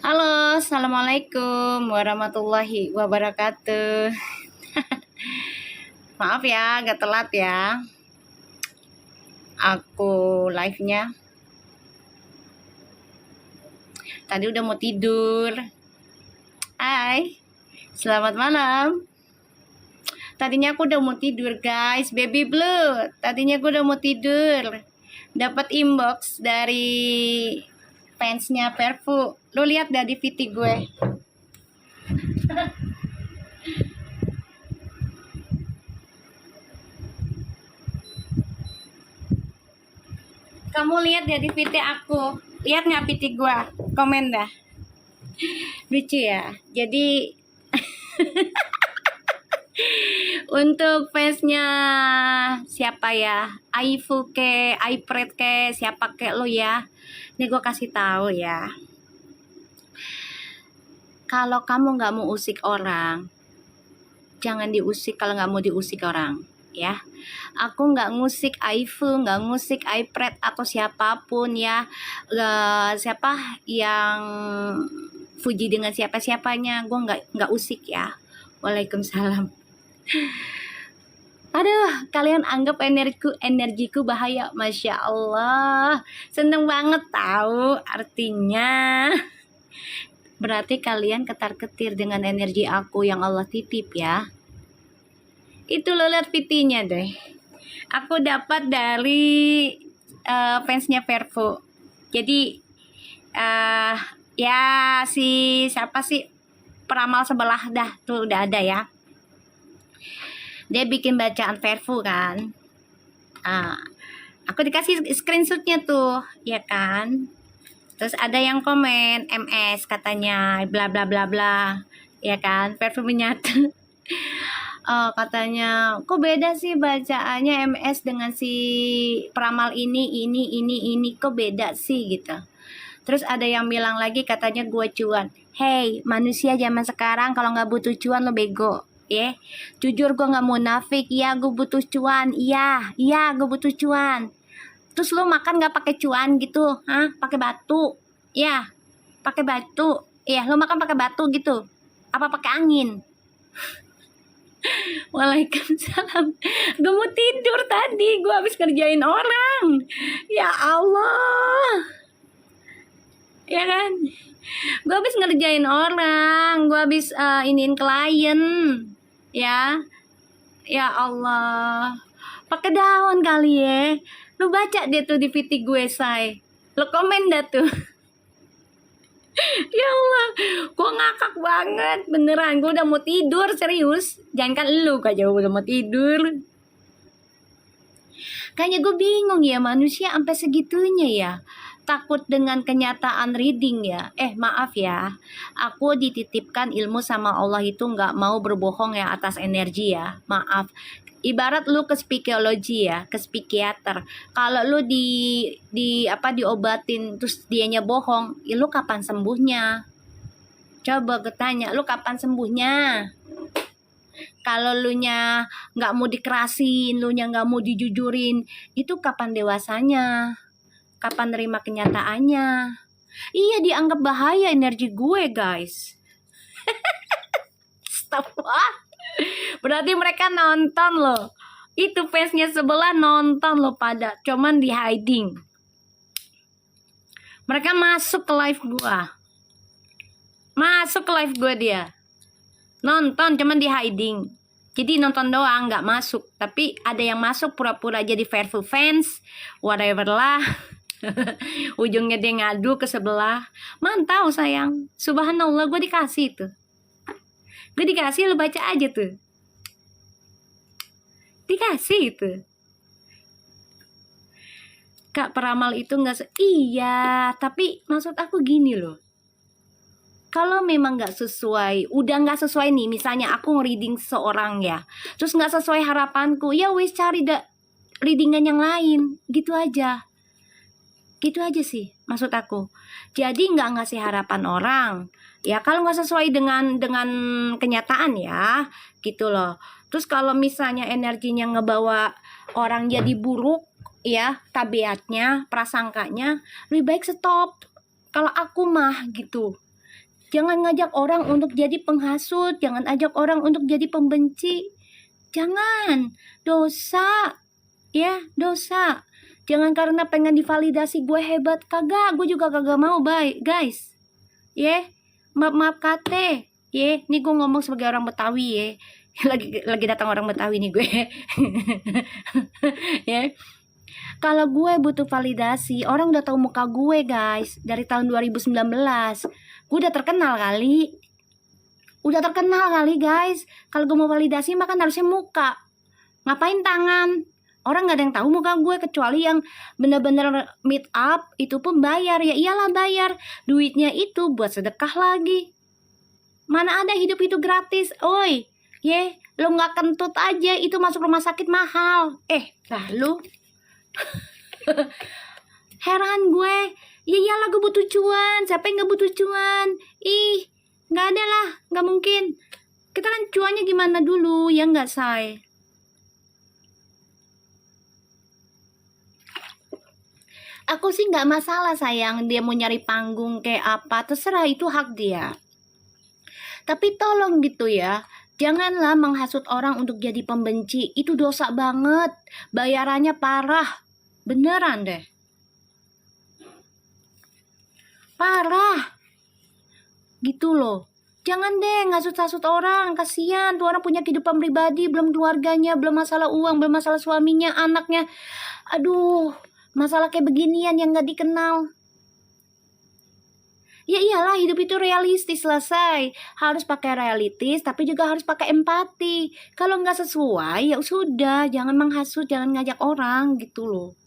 Halo, assalamualaikum warahmatullahi wabarakatuh. Maaf ya, agak telat ya. Aku live-nya. Tadi udah mau tidur. Hai, selamat malam. Tadinya aku udah mau tidur guys, baby blue. Tadinya aku udah mau tidur. Dapat inbox dari fansnya Perfu. Lu lihat dari VT gue. Kamu lihat dari VT aku. Lihat nggak VT gua? Komen dah. Lucu ya. Jadi untuk fansnya siapa ya? Aifu ke, Aipred ke, siapa ke lo ya? Ini gue kasih tahu ya. Kalau kamu nggak mau usik orang, jangan diusik kalau nggak mau diusik orang. Ya, aku nggak ngusik Aifu, nggak ngusik Aipred atau siapapun ya. Siapa yang Fuji dengan siapa-siapanya, gue nggak usik ya. Waalaikumsalam. Aduh, kalian anggap energiku bahaya, masya Allah. Seneng banget tahu artinya. Berarti kalian ketar-ketir dengan energi aku yang Allah titip ya. Itu lo lihat VT-nya deh. Aku dapat dari fansnya Perfu. Jadi ya si siapa sih peramal sebelah dah tuh udah ada ya. Dia bikin bacaan Perfu kan. Aku dikasih screenshotnya tuh, ya kan. Terus ada yang komen MS katanya bla bla bla bla, ya kan. Perfu menyatu. Katanya kok beda sih bacaannya MS dengan si peramal ini kok beda sih gitu. Terus ada yang bilang lagi katanya gue cuan. Hey, manusia zaman sekarang kalau nggak butuh cuan lo bego. Ya, jujur gue nggak munafik. Iya, gue butuh cuan. Iya, gue butuh cuan. Terus lo makan nggak pakai cuan gitu? Hah? Pakai batu? Ya, pakai batu. Iya, lo makan pakai batu gitu? Apa pakai angin? Waalaikumsalam. Gue mau tidur tadi. Gue habis kerjain orang. Ya Allah. Ya kan? Gue habis ngerjain orang. Gue habis iniin klien. Ya. Ya Allah. Pakai daun kali ya. Lu baca deh tuh di VT gue, say. Lu komen dah tuh. Ya Allah, gue ngakak banget. Beneran, gue udah mau tidur, serius. Jangan kan lu aja udah mau tidur. Kayaknya gue bingung ya, manusia sampai segitunya ya. Takut dengan kenyataan reading ya. Maaf ya, aku dititipkan ilmu sama Allah itu nggak mau berbohong ya atas energi ya. Maaf. Ibarat lu ke psikologi ya, ke psikiater. Kalau lu diobatin terus dianya bohong, ya lu kapan sembuhnya? Coba gue tanya, lu kapan sembuhnya? Kalau lu nya nggak mau dikerasin, lu nya nggak mau dijujurin, itu kapan dewasanya? Kapan nerima kenyataannya? Iya, dianggap bahaya energi gue, guys. Stop. Berarti mereka nonton loh. Itu fansnya sebelah nonton loh pada, cuman di hiding. Mereka masuk ke live gua. Masuk ke live gua dia. Nonton cuman di hiding. Jadi nonton doang, nggak masuk. Tapi ada yang masuk pura-pura jadi Fairful fans, whatever lah. Ujungnya dia ngadu ke sebelah. Mantau sayang. Subhanallah, gue dikasih tuh. Gue dikasih, lu baca aja tuh. Dikasih itu. Kak, peramal itu nggak iya, tapi maksud aku gini loh. Kalau memang nggak sesuai, udah nggak sesuai nih, misalnya aku nge-reading seseorang ya, terus nggak sesuai harapanku, ya wis cari readingan yang lain, gitu aja. Gitu aja sih maksud aku. Jadi nggak ngasih harapan orang. Ya kalau nggak sesuai dengan kenyataan ya, gitu loh. Terus kalau misalnya energinya ngebawa orang jadi buruk, ya tabiatnya, prasangkanya, lebih baik stop. Kalau aku mah gitu. Jangan ngajak orang untuk jadi penghasut, jangan ajak orang untuk jadi pembenci. Jangan, dosa. Ya, dosa. Jangan karena pengen divalidasi gue hebat. Kagak, gue juga kagak mau, guys. Ya, maaf kate. Ya, nih gue ngomong sebagai orang Betawi ya. Lagi datang orang Betawi nih gue. Ya. Kalau gue butuh validasi, orang udah tahu muka gue, guys. Dari tahun 2019. Gue udah terkenal kali. Guys. Kalau gue mau validasi maka harusnya muka. Ngapain tangan? Orang gak ada yang tahu muka gue kecuali yang bener-bener meet up, itu pun bayar. Ya iyalah bayar. Duitnya itu buat sedekah lagi. Mana ada hidup itu gratis. Oi, lo gak kentut aja, itu masuk rumah sakit mahal. Lalu heran gue. Ya iyalah gue butuh cuan. Siapa yang gak butuh cuan? Gak ada lah, gak mungkin. Kita kan cuannya gimana dulu, ya gak, say? Aku sih gak masalah, sayang. Dia mau nyari panggung kayak apa, terserah, itu hak dia. Tapi tolong gitu ya, janganlah menghasut orang untuk jadi pembenci. Itu dosa banget. Bayarannya parah. Beneran deh. Parah. Gitu loh. Jangan deh ngasut-hasut orang. Kasihan, tuh orang punya kehidupan pribadi, belum keluarganya, belum masalah uang, belum masalah suaminya, anaknya. Aduh, masalah kayak beginian yang gak dikenal. Ya iyalah, hidup itu realistis, selesai. Harus pakai realistis, tapi juga harus pakai empati. Kalau nggak sesuai, ya sudah. Jangan menghasut, jangan ngajak orang, gitu loh.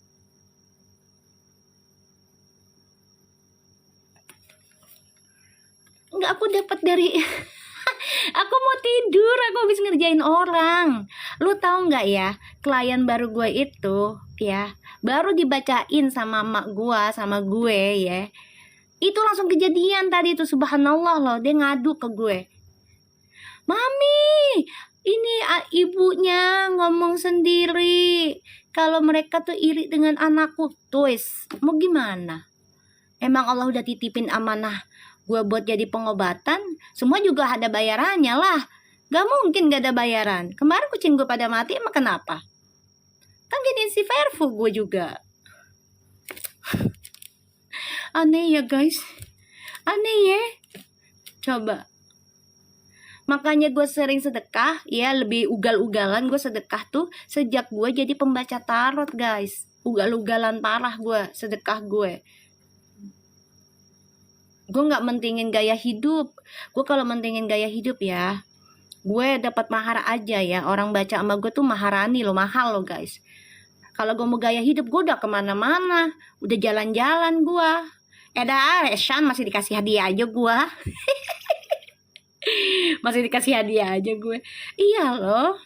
Nggak, aku dapat dari... Aku mau tidur, aku habis ngerjain orang. Lu tahu nggak ya, klien baru gue itu, ya, baru dibacain sama mak gue, sama gue, ya. Itu langsung kejadian tadi itu, subhanallah loh, dia ngadu ke gue. Mami, ini ibunya ngomong sendiri kalau mereka tuh iri dengan anakku. Tuis, mau gimana? Emang Allah udah titipin amanah gue buat jadi pengobatan, semua juga ada bayarannya lah. Gak mungkin gak ada bayaran. Kemarin kucing gue pada mati, emang kenapa? Kan gini si Verfu gue juga. Aneh ya guys, aneh ya. Coba. Makanya gue sering sedekah, ya lebih ugal-ugalan gue sedekah tuh sejak gue jadi pembaca tarot, guys. Ugal-ugalan parah gue sedekah gue. Gue nggak mentingin gaya hidup. Gue kalau mentingin gaya hidup ya, gue dapat mahar aja ya. Orang baca sama gue tuh maharani loh, mahal loh guys. Kalau gue mau gaya hidup, gue udah kemana-mana, udah jalan-jalan gue. Shan masih dikasih hadiah aja gue. Masih dikasih hadiah aja gue. Iya loh.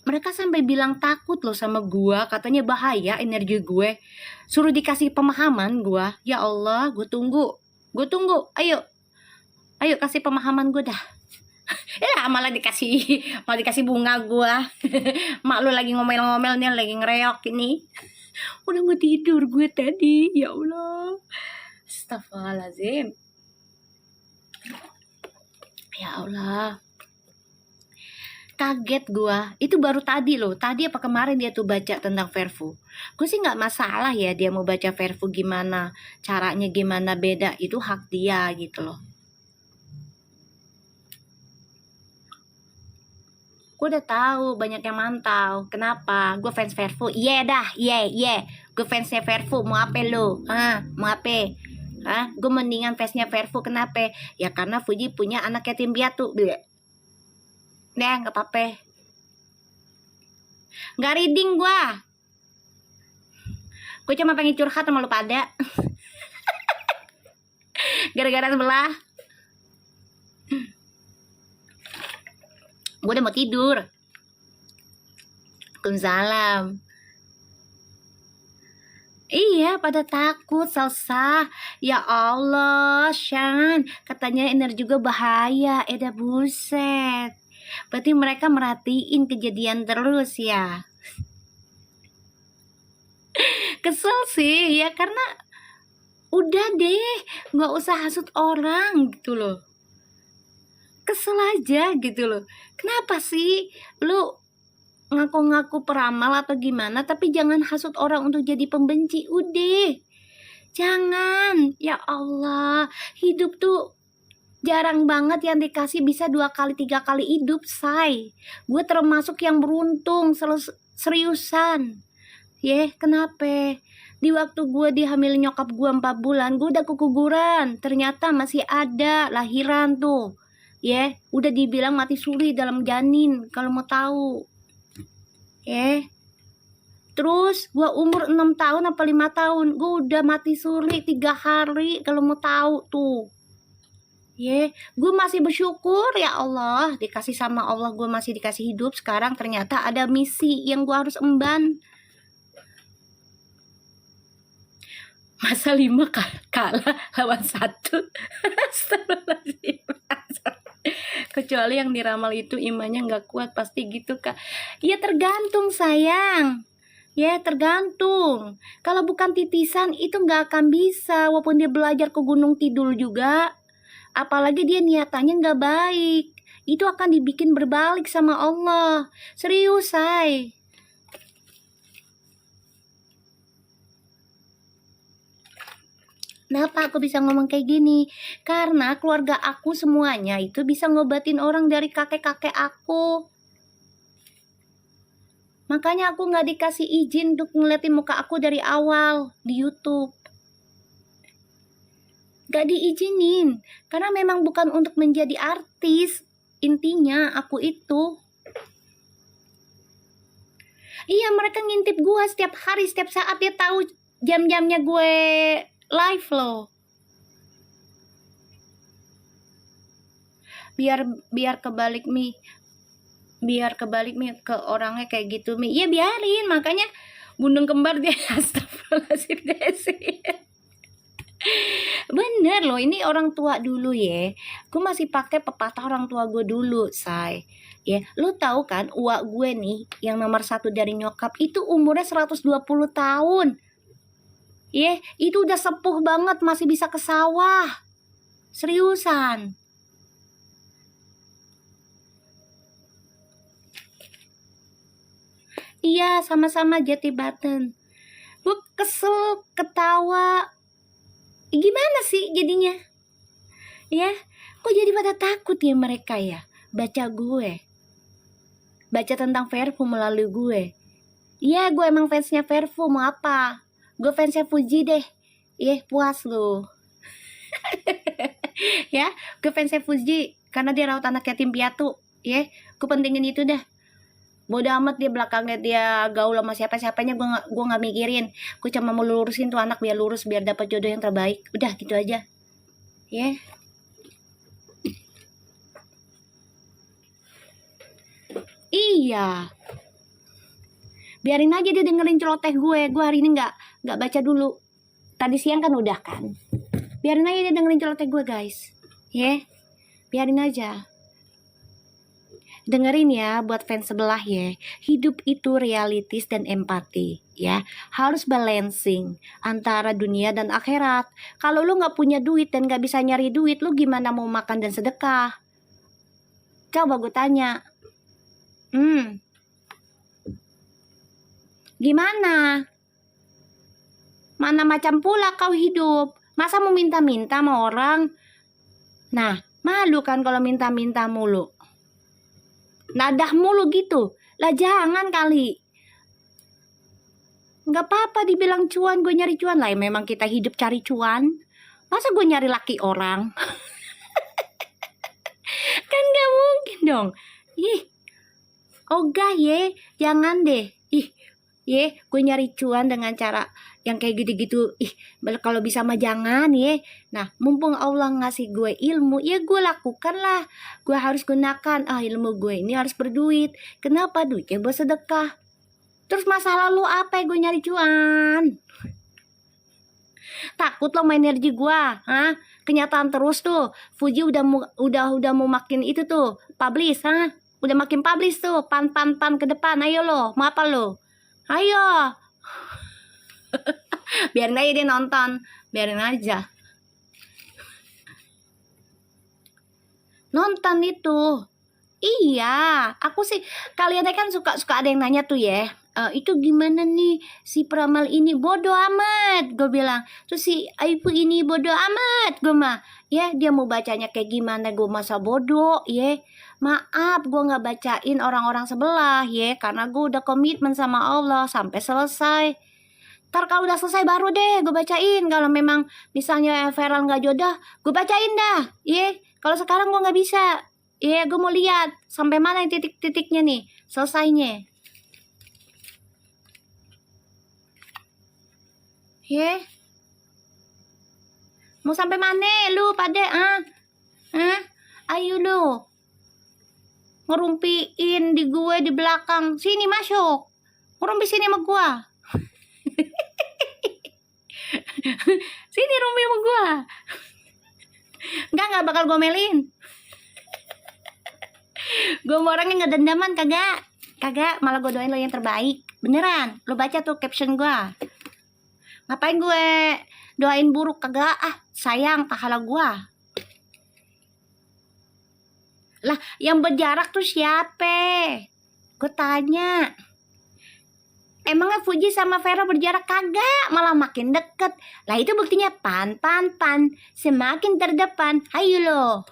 Mereka sampai bilang takut loh sama gue, katanya bahaya energi gue. Suruh dikasih pemahaman gue. Ya Allah, gue tunggu. Ayo kasih pemahaman gue dah. Ya malah dikasih bunga gue. Mak lu lagi ngomel-ngomel nih, lagi ngereok ini. Udah mau tidur gue tadi. Ya Allah, astagfirullahaladzim. Ya Allah, kaget gue. Itu baru tadi loh. Tadi apa kemarin dia tuh baca tentang Verfu. Gue sih gak masalah ya dia mau baca Verfu gimana, caranya gimana, beda. Itu hak dia gitu loh. Gue udah tahu banyak yang mantau. Kenapa? Gue fans Verfu. Gue fansnya Verfu. Mau apa lo? Mau apa? Gue mendingan fansnya Verfu. Kenapa? Ya karena Fuji punya anak yatim piatu. Nah, gak apa-apa. Gak reading gue. Gue cuma pengen curhat sama lu pada. Gara-gara sebelah. Gue udah mau tidur. Waalaikumsalam. Iya, pada takut, Salsa. Ya Allah, Shan. Katanya energi juga bahaya. Eda buset. Berarti mereka merhatiin kejadian terus ya. Kesel sih, ya karena Udah deh, nggak usah hasut orang gitu loh. Kesel aja gitu loh. Kenapa sih lu ngaku-ngaku peramal atau gimana, tapi jangan hasut orang untuk jadi pembenci. Udah, jangan. Ya Allah, hidup tuh jarang banget yang dikasih bisa 2 kali 3 kali hidup, say. Gue termasuk yang beruntung, seriusan. Kenapa? Di waktu gue dihamil nyokap gue 4 bulan, gue udah keguguran. Ternyata masih ada lahiran tuh. Udah dibilang mati suri dalam janin, kalau mau tahu. Terus gue umur 6 tahun apa 5 tahun, gue udah mati suri 3 hari, kalau mau tahu tuh. Gue masih bersyukur, ya Allah, dikasih sama Allah, gue masih dikasih hidup. Sekarang ternyata ada misi yang gue harus emban. Masa 5 kalah lawan 1. Astagfirullahaladzim. Kecuali yang diramal itu imannya nggak kuat, pasti gitu Kak. Ya tergantung sayang. Tergantung. Kalau bukan titisan itu nggak akan bisa, walaupun dia belajar ke Gunung Kidul juga. Apalagi dia niatannya nggak baik, itu akan dibikin berbalik sama Allah. Serius, say. Kenapa aku bisa ngomong kayak gini? Karena keluarga aku semuanya itu bisa ngobatin orang dari kakek-kakek aku. Makanya aku nggak dikasih izin untuk ngeliatin muka aku dari awal di YouTube. Gak diizinin, karena memang bukan untuk menjadi artis. Intinya aku itu. Iya, mereka ngintip gue setiap hari, setiap saat. Dia tahu jam-jamnya gue live loh. Biar kebalik Mi. Biar kebalik Mi ke orangnya kayak gitu Mi. Iya biarin, makanya bundung kembar dia. Astagfirullahaladzim. Bener loh, ini orang tua dulu gue masih pakai pepatah orang tua gue dulu, say. Lu tahu kan uak gue nih yang nomor 1 dari nyokap itu umurnya 120 tahun. Itu udah sepuh banget, masih bisa ke sawah. Seriusan. Iya, sama-sama Jati Button. Gue kesel, ketawa. Gimana sih jadinya? Kok jadi pada takut ya mereka baca gue, baca tentang Verfu melalui gue. Gue emang fansnya Verfu, mau apa? Gue fansnya Fuji deh. Puas lo. Gue fansnya Fuji karena dia rawat anak yatim piatu. Gue pentingin itu dah. Bodo amat dia belakangnya dia gaul sama siapa-siapanya, gue nggak mikirin. Gue cuma mau lurusin tuh anak biar lurus, biar dapat jodoh yang terbaik. Udah gitu aja. Iya. Biarin aja dia dengerin celoteh gue. Gue hari ini nggak baca dulu. Tadi siang kan udah kan. Biarin aja dia dengerin celoteh gue, guys. Biarin aja. Dengerin buat fans sebelah hidup itu realistis dan empati harus balancing antara dunia dan akhirat. Kalau lu nggak punya duit dan nggak bisa nyari duit, lu gimana mau makan dan sedekah? Coba gue tanya. Gimana? Mana macam pula kau hidup? Masa mau minta-minta sama orang? Nah, malu kan kalau minta-minta mulu. Nadah mulu gitu. Lah jangan kali. Nggak apa-apa dibilang cuan, gue nyari cuan lah. Memang kita hidup cari cuan. Masa gue nyari laki orang? Kan nggak mungkin dong. Ogah jangan deh. Gue nyari cuan dengan cara yang kayak gitu-gitu. Kalau bisa mah jangan Nah, mumpung Allah ngasih gue ilmu, gue lakukan lah. Gue harus gunakan ilmu gue ini harus berduit. Kenapa? Duitnya buat sedekah. Terus masalah lu apa gue nyari cuan? Takut lo main energi gue, kenyataan terus tuh. Fuji udah mau makin itu tuh publish, udah makin publish tuh, pan ke depan. Ayo lo, mau apa lo? Ayo. Biarin aja dia nonton, biarin aja nonton itu. Iya, aku sih kalian kan suka ada yang nanya tuh ya. Itu gimana nih si peramal ini, bodoh amat gue bilang. Terus si ibu ini bodoh amat gue mah. Ya dia mau bacanya kayak gimana gue masa bodoh ya. Maaf gue nggak bacain orang-orang sebelah ya, karena gue udah komitmen sama Allah sampai selesai. Ntar kalau udah selesai baru deh gue bacain. Kalau memang misalnya Feral nggak jodoh, gue bacain dah. Iya, kalau sekarang gue nggak bisa. Iya, gue mau lihat sampai mana yang titik-titiknya nih selesainya. Iya, mau sampai mana lu pada Ayo lu ngerumpiin di gue di belakang. Sini masuk. Ngerumpi sini sama gue. Sini rumpi sama gue. Enggak bakal gomelin. Gue mau orangnya nggak dendaman, kagak, malah gue doain lo yang terbaik, beneran. Lo baca tuh caption gue. Ngapain gue doain buruk, kagak, sayang pahala gue. Lah yang berjarak tuh siapa? Gue tanya. Emangnya Fuji sama Vera berjarak, kagak, malah makin deket. Lah itu buktinya pan semakin terdepan. Ayo lo.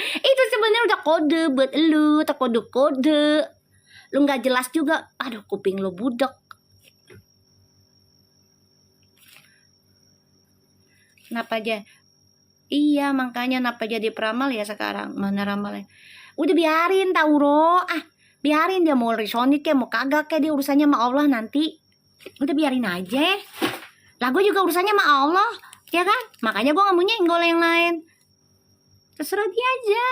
Itu sebenarnya udah kode buat lu, tak kode. Lu nggak jelas juga. Aduh, kuping lu budek. Kenapa aja? Iya, makanya kenapa jadi peramal ya sekarang? Mana ramalnya? Udah biarin tau Ro. Biarin dia mau resonit ya, mau kagak kayak dia urusannya sama Allah nanti. Udah biarin aja. Lah gue juga urusannya sama Allah, ya kan? Makanya gue gak mau nyenggol yang lain. Terserah dia aja,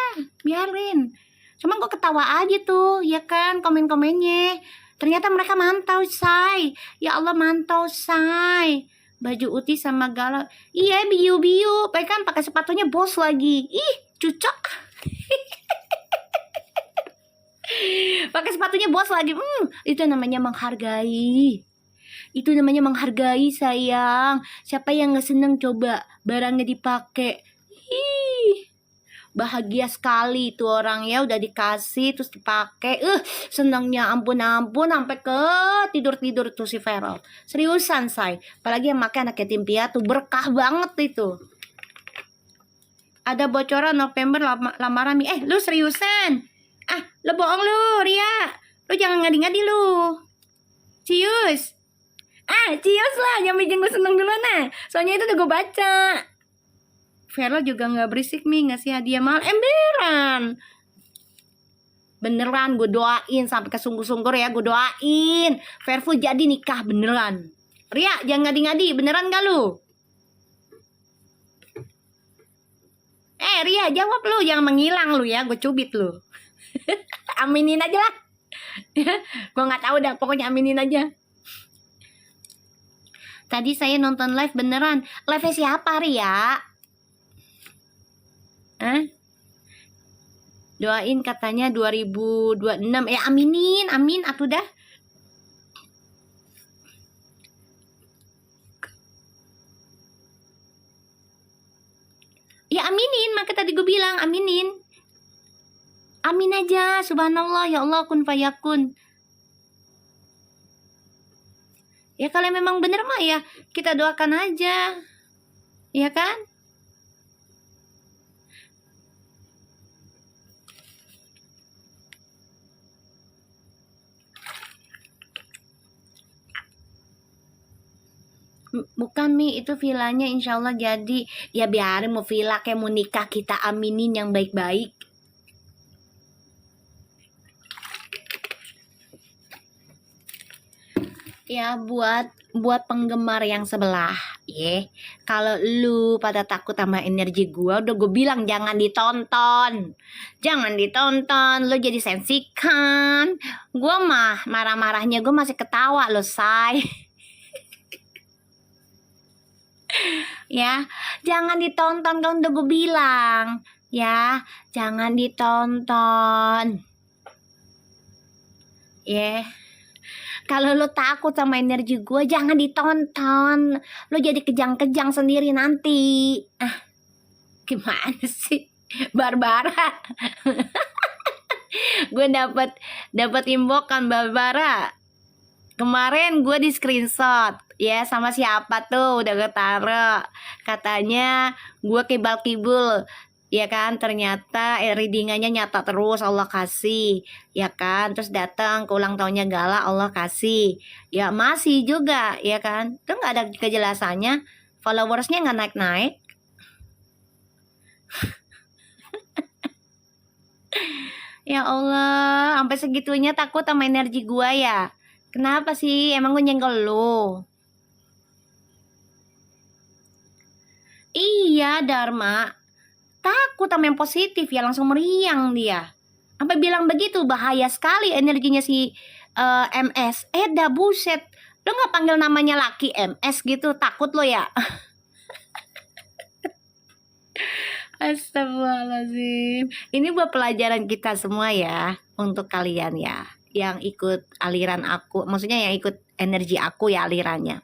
biarin. Cuma gue ketawa aja tuh, ya kan, komen-komennya. Ternyata mereka mantau, say. Ya Allah, mantau, say. Baju Uti sama galau. Iya, biu-biu. Baik kan pakai sepatunya bos lagi. Ih, cucok. Pakai sepatunya bos lagi. Itu namanya menghargai. Itu namanya menghargai, sayang. Siapa yang gak seneng coba barangnya dipakai? Ih. Bahagia sekali tuh orang ya, udah dikasih terus dipakai, senangnya ampun sampai ke tidur tuh si Feral. Seriusan say, apalagi yang pakai anak yatim piatu, berkah banget itu. Ada bocoran November lamaran nih. Lu seriusan? Lu bohong lu, Ria. Lu jangan ngadi-ngadi lu. Cius. Cius lah, yang bikin gue seneng dulu soalnya itu udah gue baca. Vera juga nggak berisik nih ngasih hadiah mahal, emberan. Beneran gue doain sampai kesungguh-sungguh ya, gue doain Verfu jadi nikah beneran. Ria jangan ngadi-ngadi, beneran gak lu? Ria jawab lu, jangan menghilang lu ya, gue cubit lu. Aminin aja lah. Gue nggak tahu dah, pokoknya aminin aja. Tadi saya nonton live beneran. Live siapa Ria? Doain katanya 2026. Aminin, amin atuh dah. Ya aminin, maka tadi gue bilang aminin. Amin aja, subhanallah, ya Allah kun fayakun. Ya kalau memang bener mah ya kita doakan aja. Ya kan? Bukan Mi, itu villanya insya Allah jadi. Ya biarin mau villa kayak mau nikah, kita aminin yang baik-baik. Ya buat penggemar yang sebelah kalau lu pada takut sama energi gua, udah gue bilang jangan ditonton, lu jadi sensikan. Gua mah marah-marahnya gue masih ketawa lo say. Ya jangan ditonton, kan udah gue bilang ya, jangan ditonton Kalau lo takut sama energi gue, jangan ditonton. Lo jadi kejang-kejang sendiri nanti. Gimana sih? Barbara. Gue dapat imbokan Barbara. Kemarin gue di screenshot ya sama siapa tuh udah gue taruh. Katanya gue kibal-kibul. Ya kan, ternyata readingannya nyata terus, Allah kasih, ya kan. Terus datang ke ulang tahunnya Gala, Allah kasih, ya masih juga, ya kan. Itu nggak ada kejelasannya, followersnya nggak naik-naik. Ya Allah, sampai segitunya takut sama energi gua ya. Kenapa sih? Emang gue nyenggol lu? Iya, Dharma. Takut sama yang positif ya, langsung meriang dia. Sampai bilang begitu, bahaya sekali energinya si MS. Dah buset. Lo nggak panggil namanya laki MS gitu, takut lo ya? Astagfirullahaladzim. Ini buat pelajaran kita semua ya, untuk kalian ya, yang ikut aliran aku, maksudnya yang ikut energi aku ya alirannya.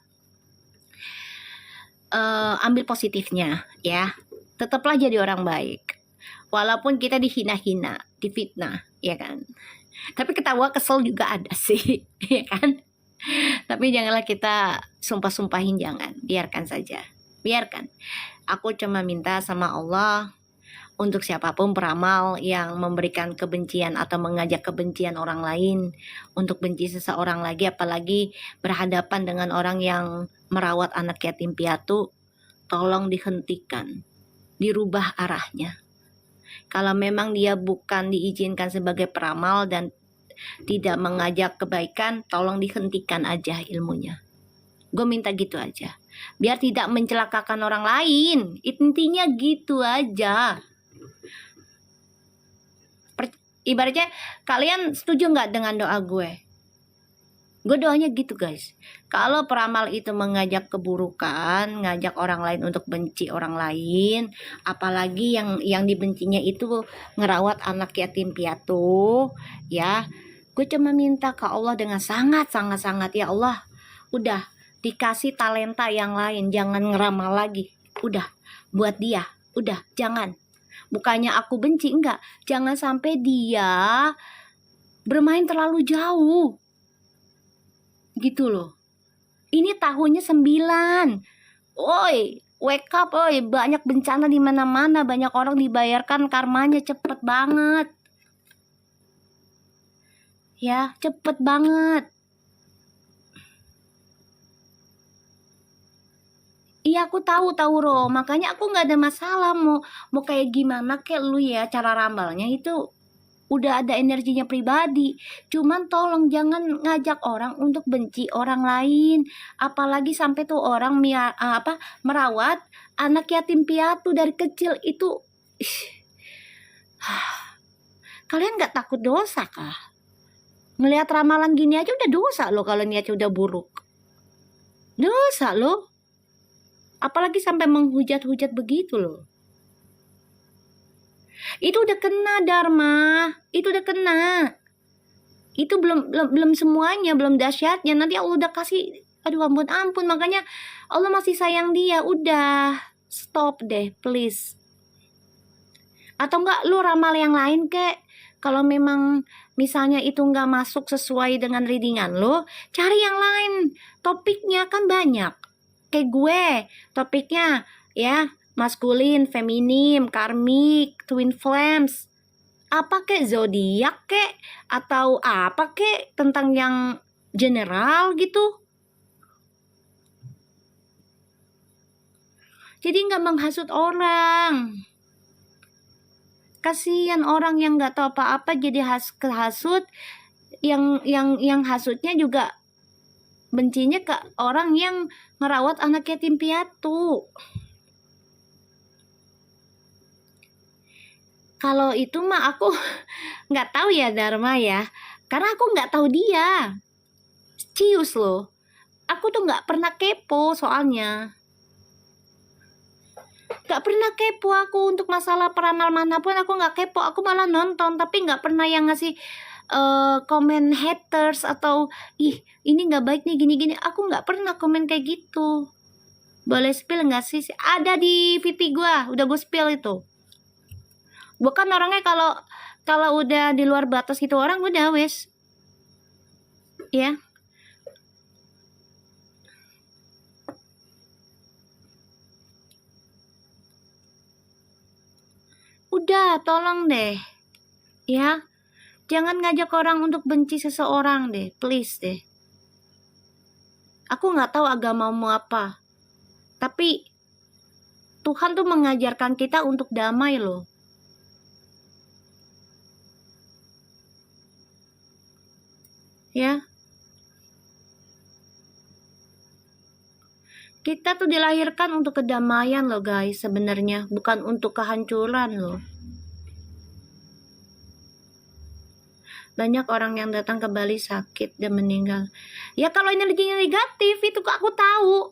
Ambil positifnya ya, tetaplah jadi orang baik. Walaupun kita dihina-hina, difitnah, ya kan. Tapi ketawa kesel juga ada sih, ya kan. Tapi janganlah kita sumpah-sumpahin, jangan. Biarkan saja, biarkan. Aku cuma minta sama Allah untuk siapapun peramal yang memberikan kebencian atau mengajak kebencian orang lain untuk benci seseorang lagi, apalagi berhadapan dengan orang yang merawat anak yatim piatu, tolong dihentikan, dirubah arahnya. Kalau memang dia bukan diizinkan sebagai peramal dan tidak mengajak kebaikan, tolong dihentikan aja ilmunya. Gue minta gitu aja, biar tidak mencelakakan orang lain. Intinya gitu aja. Ibaratnya kalian setuju nggak dengan doa gue? Gue doanya gitu guys. Kalau peramal itu mengajak keburukan, ngajak orang lain untuk benci orang lain, apalagi yang dibencinya itu ngerawat anak yatim piatu, ya, gue cuma minta ke Allah dengan sangat ya Allah, udah dikasih talenta yang lain, jangan ngeramal lagi, udah buat dia, udah jangan. Bukannya aku benci, enggak, jangan sampai dia bermain terlalu jauh gitu loh. Ini tahunnya 9. Oi, wake up, oi, banyak bencana di mana-mana, banyak orang dibayarkan karmanya cepet banget. Ya, cepet banget. Iya, aku tahu Ro, makanya aku nggak ada masalah mau kayak gimana kayak lu ya, cara ramalnya itu udah ada energinya pribadi. Cuman tolong jangan ngajak orang untuk benci orang lain, apalagi sampai tuh orang merawat anak yatim piatu dari kecil itu. Kalian nggak takut dosa kah? Melihat ramalan gini aja udah dosa loh, kalau niatnya udah buruk. Dosa loh. Apalagi sampai menghujat-hujat begitu loh. Itu udah kena Dharma, itu udah kena. Itu belum semuanya, belum dahsyatnya. Nanti Allah udah kasih, aduh ampun. Makanya Allah masih sayang dia. Udah, stop deh please. Atau enggak lu ramal yang lain kek. Kalau memang misalnya itu enggak masuk sesuai dengan readingan lo, cari yang lain. Topiknya kan banyak. Kayak gue, topiknya ya maskulin, feminim, karmik, twin flames, apa kek, zodiak kek, atau apa kek, tentang yang general gitu. Jadi nggak menghasut orang. Kasihan orang yang nggak tahu apa-apa jadi kehasut. Yang hasutnya juga bencinya ke orang yang merawat anak yatim piatu. Kalau itu mah aku nggak tahu ya Dharma ya, karena aku nggak tahu dia. Cius loh, aku tuh nggak pernah kepo soalnya. Nggak pernah kepo aku untuk masalah peramal manapun, aku nggak kepo. Aku malah nonton, tapi nggak pernah yang ngasih komen haters atau ih ini nggak baik nih gini-gini. Aku nggak pernah komen kayak gitu. Boleh spill nggak sih? Ada di VP gua, udah gue spill itu. Gue kan orangnya kalau udah di luar batas gitu orang udah wes, ya. Udah, tolong deh, ya. Jangan ngajak orang untuk benci seseorang deh, please deh. Aku nggak tahu agamamu apa, tapi Tuhan tuh mengajarkan kita untuk damai loh. Ya, kita tuh dilahirkan untuk kedamaian loh guys, sebenarnya bukan untuk kehancuran loh. Banyak orang yang datang ke Bali sakit dan meninggal. Ya kalau energinya negatif itu aku tahu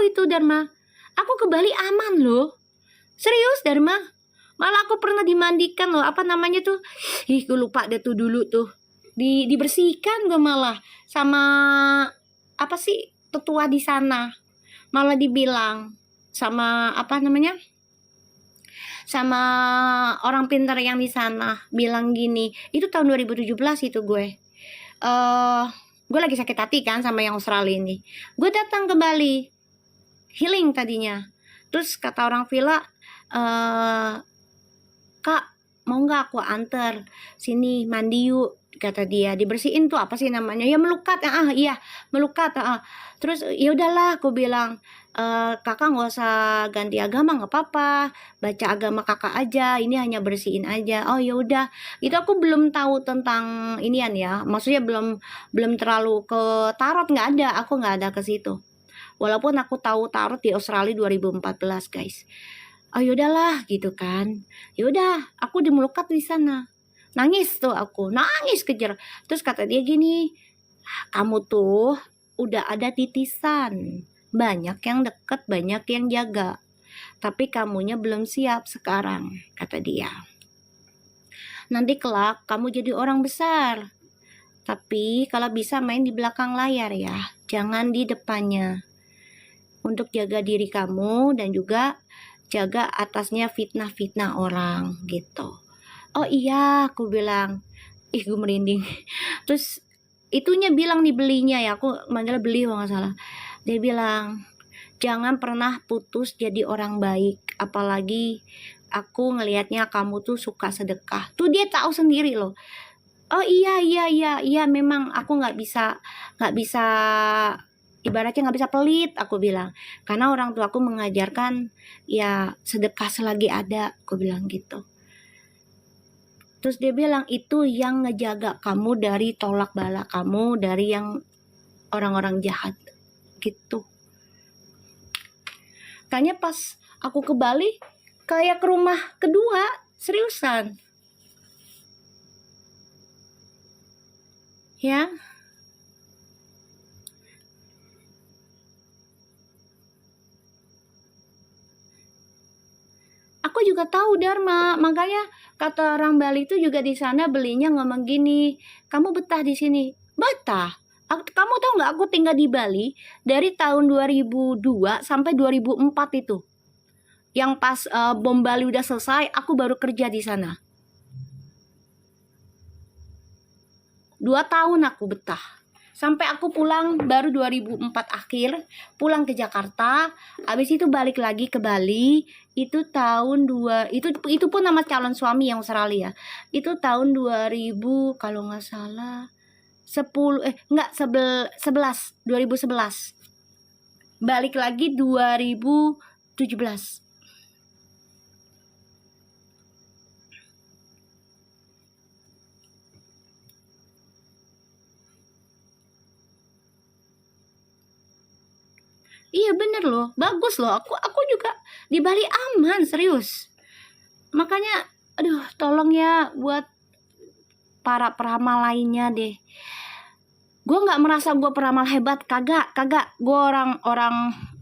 itu Dharma. Aku ke Bali aman loh. Serius Dharma. Malah aku pernah dimandikan loh, apa namanya tuh? Ih, gue lupa deh tuh dulu tuh. Dibersihkan gue malah sama apa sih tetua di sana. Malah dibilang sama apa namanya? Sama orang pintar yang di sana bilang gini, itu tahun 2017 itu gue lagi sakit hati kan sama yang Australia ini. Gue datang ke Bali healing tadinya, terus kata orang villa, Kak mau nggak aku anter sini mandi yuk, kata dia. Dibersihin tuh apa sih namanya ya, melukat. Iya melukat. Terus ya udahlah aku bilang, kakak nggak usah ganti agama, nggak apa-apa, baca agama kakak aja, ini hanya bersihin aja. Oh ya udah, itu aku belum tahu tentang inian ya, maksudnya belum terlalu ke tarot, nggak ada, aku nggak ada ke situ, walaupun aku tahu tarot di Australia 2014 guys. Oh yaudahlah gitu kan, yaudah aku dimelukat di sana, nangis tuh, aku nangis kejer. Terus kata dia gini, kamu tuh udah ada titisan, banyak yang deket, banyak yang jaga, tapi kamunya belum siap sekarang, kata dia. Nanti kelak kamu jadi orang besar, tapi kalau bisa main di belakang layar ya, jangan di depannya, untuk jaga diri kamu dan juga jaga atasnya fitnah-fitnah orang gitu. Oh iya, aku bilang, ih gue merinding. Terus itunya bilang dibelinya ya, aku manggil beli kalau nggak salah. Dia bilang, jangan pernah putus jadi orang baik, apalagi aku ngelihatnya kamu tuh suka sedekah. Tuh dia tahu sendiri loh. Oh iya, memang aku nggak bisa ibaratnya nggak bisa pelit, aku bilang, karena orang tua aku mengajarkan ya sedekah selagi ada, aku bilang gitu. Terus dia bilang itu yang ngejaga kamu dari tolak bala kamu, dari yang orang-orang jahat gitu. Kayaknya pas aku ke Bali kayak ke rumah kedua, seriusan ya. Aku juga tahu Dharma, makanya kata orang Bali itu juga di sana belinya ngomong gini, kamu betah di sini. Betah. Kamu tahu nggak, aku tinggal di Bali dari tahun 2002 sampai 2004 itu. Yang pas bom Bali udah selesai, aku baru kerja di sana. 2 tahun aku betah. Sampai aku pulang baru 2004 akhir, pulang ke Jakarta, habis itu balik lagi ke Bali, itu tahun itu pun nama calon suami yang Australia. Itu tahun 2000 kalau nggak salah 2011. Balik lagi 2017. Iya bener loh, bagus loh. Aku juga di Bali aman, serius. Makanya, aduh, tolong ya buat para peramal lainnya deh. Gue nggak merasa gue peramal hebat, kagak. Gue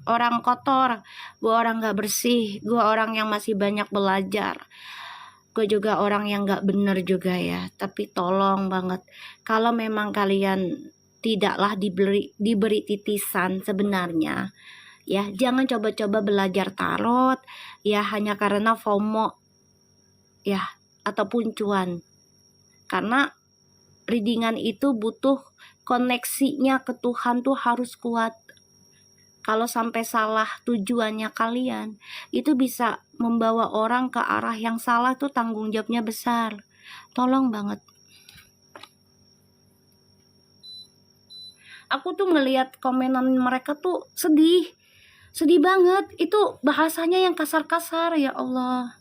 orang kotor, gue orang nggak bersih, gue orang yang masih banyak belajar. gue juga orang yang gak bener juga ya, tapi tolong banget, kalau memang kalian tidaklah diberi titisan sebenarnya, ya jangan coba-coba belajar tarot ya hanya karena FOMO ya ataupun cuan. Karena readingan itu butuh koneksinya ke Tuhan tuh harus kuat. Kalau sampai salah tujuannya kalian, itu bisa membawa orang ke arah yang salah, tuh tanggung jawabnya besar. Tolong banget. Aku tuh ngelihat komenan mereka tuh sedih. Sedih banget. Itu bahasanya yang kasar-kasar, ya Allah.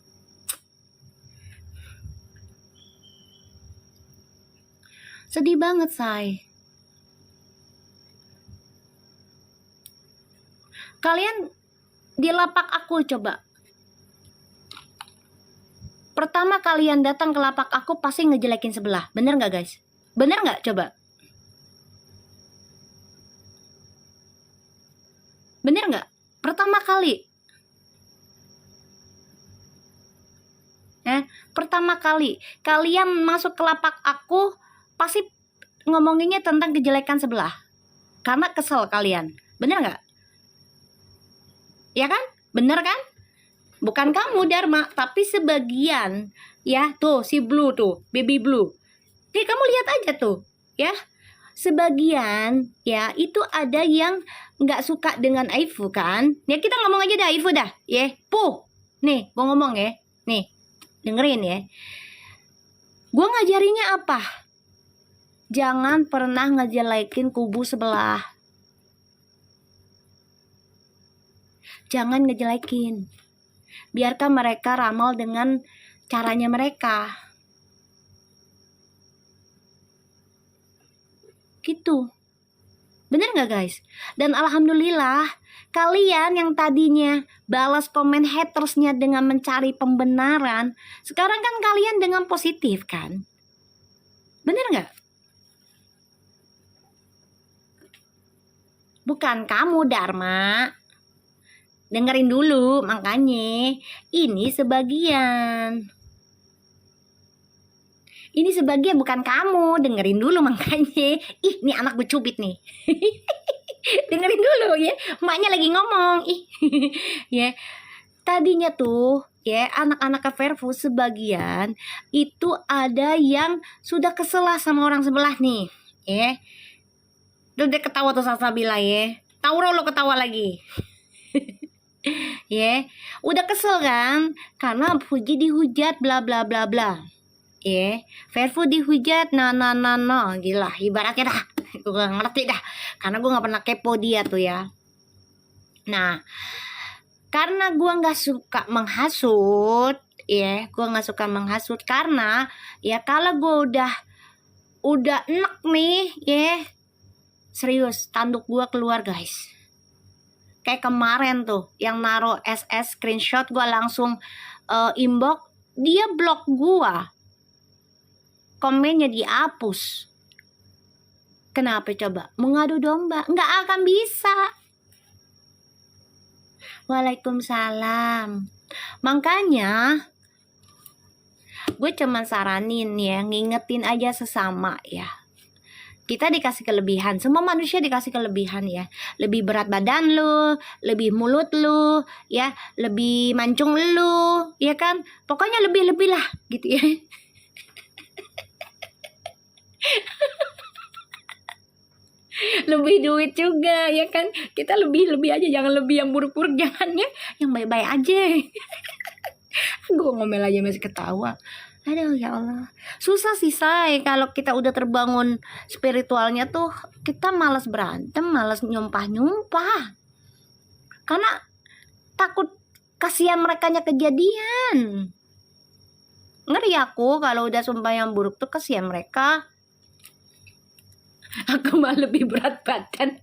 Sedih banget, say. Kalian di lapak aku coba. Pertama kalian datang ke lapak aku pasti ngejelekin sebelah. Bener gak guys? Bener gak? Coba. Bener gak? Pertama kali. Pertama kali kalian masuk ke lapak aku pasti ngomonginnya tentang kejelekan sebelah. Karena kesel kalian. Bener gak? Ya kan? Bener kan? Bukan kamu Dharma, tapi sebagian. Ya tuh si Blue tuh, baby Blue. Nih kamu lihat aja tuh, ya. Sebagian ya itu ada yang nggak suka dengan Aifu kan. Ya kita ngomong aja dah Aifu dah, ya. Puh, nih gua ngomong ya. Nih dengerin ya. Gua ngajarinnya apa? Jangan pernah ngejelekin kubu sebelah. Jangan ngejelekin. Biarkan mereka ramal dengan caranya mereka. Gitu. Bener gak guys? Dan alhamdulillah kalian yang tadinya balas komen hatersnya dengan mencari pembenaran, sekarang kan kalian dengan positif kan? Bener gak? Bukan kamu Dharma. Dengerin dulu, makanya ini sebagian. Ini sebagian bukan kamu, dengerin dulu makanya. Ih, ini anak gue cubit nih. Dengerin dulu ya, emaknya lagi ngomong. Ih, ya. Tadinya tuh ya anak-anak ke Verfu sebagian itu ada yang sudah kesel sama orang sebelah nih, ya. Udah ketawa tuh Salsabila ya. Tauro lo ketawa lagi. Ya, udah kesel kan karena Fuji dihujat bla bla bla bla. Ya, Verfu dihujat no gila ibaratnya dah. Gue gak ngerti dah karena gue gak pernah kepo dia tuh ya. Nah, karena gue gak suka menghasut, ya, gue gak suka menghasut karena ya kalau gue udah enak nih, ya, serius tanduk gue keluar guys. Kayak kemarin tuh yang naro SS screenshot, gue langsung inbox, dia blok gue, komennya dihapus. Kenapa coba? Mengadu domba? Nggak akan bisa. Waalaikumsalam. Makanya gue cuman saranin ya, ngingetin aja sesama ya. Kita dikasih kelebihan, semua manusia dikasih kelebihan ya. Lebih berat badan lu, lebih mulut lu, ya, lebih mancung lu, ya kan? Pokoknya lebih-lebih lah gitu ya. Lebih duit juga ya kan? Kita lebih-lebih aja, jangan lebih yang buruk-buruk, jangan ya, yang baik-baik aja. Gue ngomel aja masih ketawa. Aduh ya Allah, susah sih say kalau kita udah terbangun spiritualnya tuh kita malas berantem, malas nyumpah karena takut kasihan merekanya kejadian. Ngeri aku kalau udah sumpah yang buruk tuh kasihan mereka. Aku mah lebih berat badan.